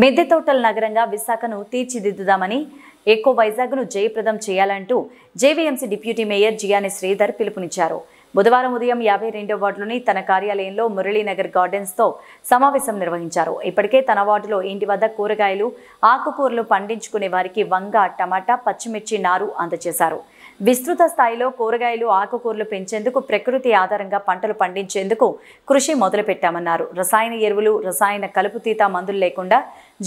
మిద్దె తోటల నగరంగా విశాఖను తీర్చిదిద్దుదామని ఎకో వైజాగ్ను జయప్రదం చేయాలంటూ జేవీఎంసీ డిప్యూటీ మేయర్ జియాని శ్రీధర్ పిలుపునిచ్చారు. బుధవారం ఉదయం 52వ వార్డులోని తన కార్యాలయంలో మురళీనగర్ గార్డెన్స్తో సమావేశం నిర్వహించారు. ఇప్పటికే తన వార్డులో ఇంటి వద్ద కూరగాయలు, ఆకుకూరలు పండించుకునే వారికి వంగ, టమాటా, పచ్చిమిర్చి నారు అందజేశారు. విస్తృత స్థాయిలో కూరగాయలు, ఆకుకూరలు పెంచేందుకు ప్రకృతి ఆధారంగా పంటలు పండించేందుకు కృషి మొదలుపెట్టామన్నారు. రసాయన ఎరువులు, రసాయన కలుపుతీత మందులు లేకుండా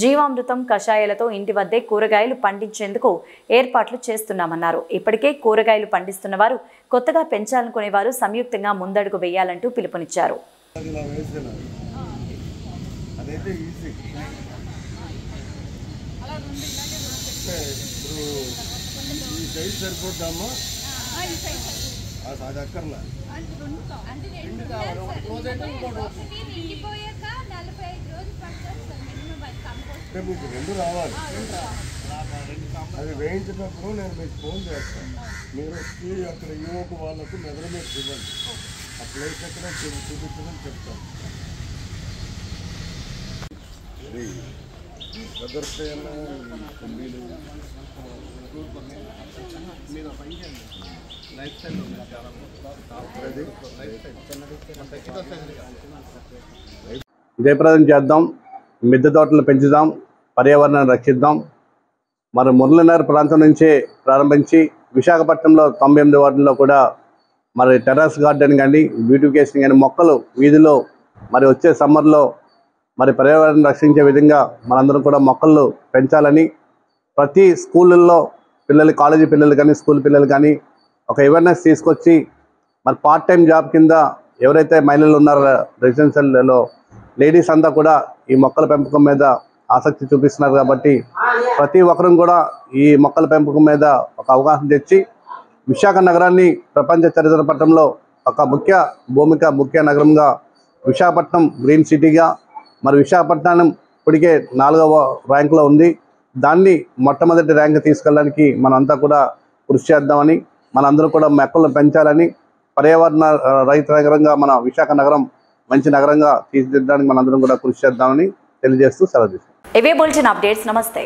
జీవామృతం, కషాయాలతో ఇంటి వద్దే కూరగాయలు పండించేందుకు ఏర్పాట్లు చేస్తున్నామన్నారు. ఇప్పటికే కూరగాయలు పండిస్తున్న వారు, కొత్తగా పెంచాలనుకునే వారు సంయుక్తంగా ముందడుగు వేయాలంటూ పిలుపునిచ్చారు. మీకు 2 రావాలి. అది వేయించినప్పుడు నేను మీకు ఫోన్ చేస్తాను. మీరు వచ్చి అక్కడ యువకు వాళ్ళకు మెజర్మెంట్స్ ఇవ్వండి. ఆ ప్లేస్ ఎక్కడ చూపించమని చెప్తాను. జయప్రదం చేద్దాం, మిద్దె తోటలు పెంచుదాం, పర్యావరణాన్ని రక్షిద్దాం. మరి మురళీనగర్ ప్రాంతం నుంచే ప్రారంభించి విశాఖపట్నంలో 98 వార్డుల్లో కూడా మరి టెర్రస్ గార్డెన్ కానీ, బ్యూటిఫికేషన్ కానీ, మొక్కలు వీధిలో మరి వచ్చే సమ్మర్లో మరి పర్యావరణాన్ని రక్షించే విధంగా మనందరం కూడా మొక్కలు పెంచాలని ప్రతి స్కూళ్ళల్లో పిల్లలు, కాలేజీ పిల్లలు కానీ, స్కూల్ పిల్లలు కానీ ఒక అవేర్నెస్ తీసుకొచ్చి మరి పార్ట్ టైం జాబ్ కింద ఎవరైతే మహిళలు ఉన్నారో రెసిడెన్షియల్లో లేడీస్ అంతా కూడా ఈ మొక్కల పెంపకం మీద ఆసక్తి చూపిస్తున్నారు. కాబట్టి ప్రతి ఒక్కరం కూడా ఈ మొక్కల పెంపకం మీద ఒక అవగాహన తెచ్చి విశాఖ నగరాన్ని ప్రపంచ చరిత్ర పటంలో ఒక ముఖ్య నగరంగా విశాఖపట్నం గ్రీన్ సిటీగా, మరి విశాఖపట్నం ఇప్పటికే 4వ ర్యాంకులో ఉంది. దాన్ని మొట్టమొదటి ర్యాంక్ తీసుకెళ్ళడానికి మనంతా కూడా కృషి చేద్దామని, మనందరూ కూడా మొక్కలను పెంచాలని, పర్యావరణ రహిత నగరంగా మన విశాఖ నగరం మంచి నగరంగా తీర్చిదిద్దడానికి మనందరం కూడా కృషి చేద్దామని తెలియజేస్తూ సెలవు తీసుకుంటాం. ఇవే బులెటిన్ అప్డేట్స్. నమస్తే.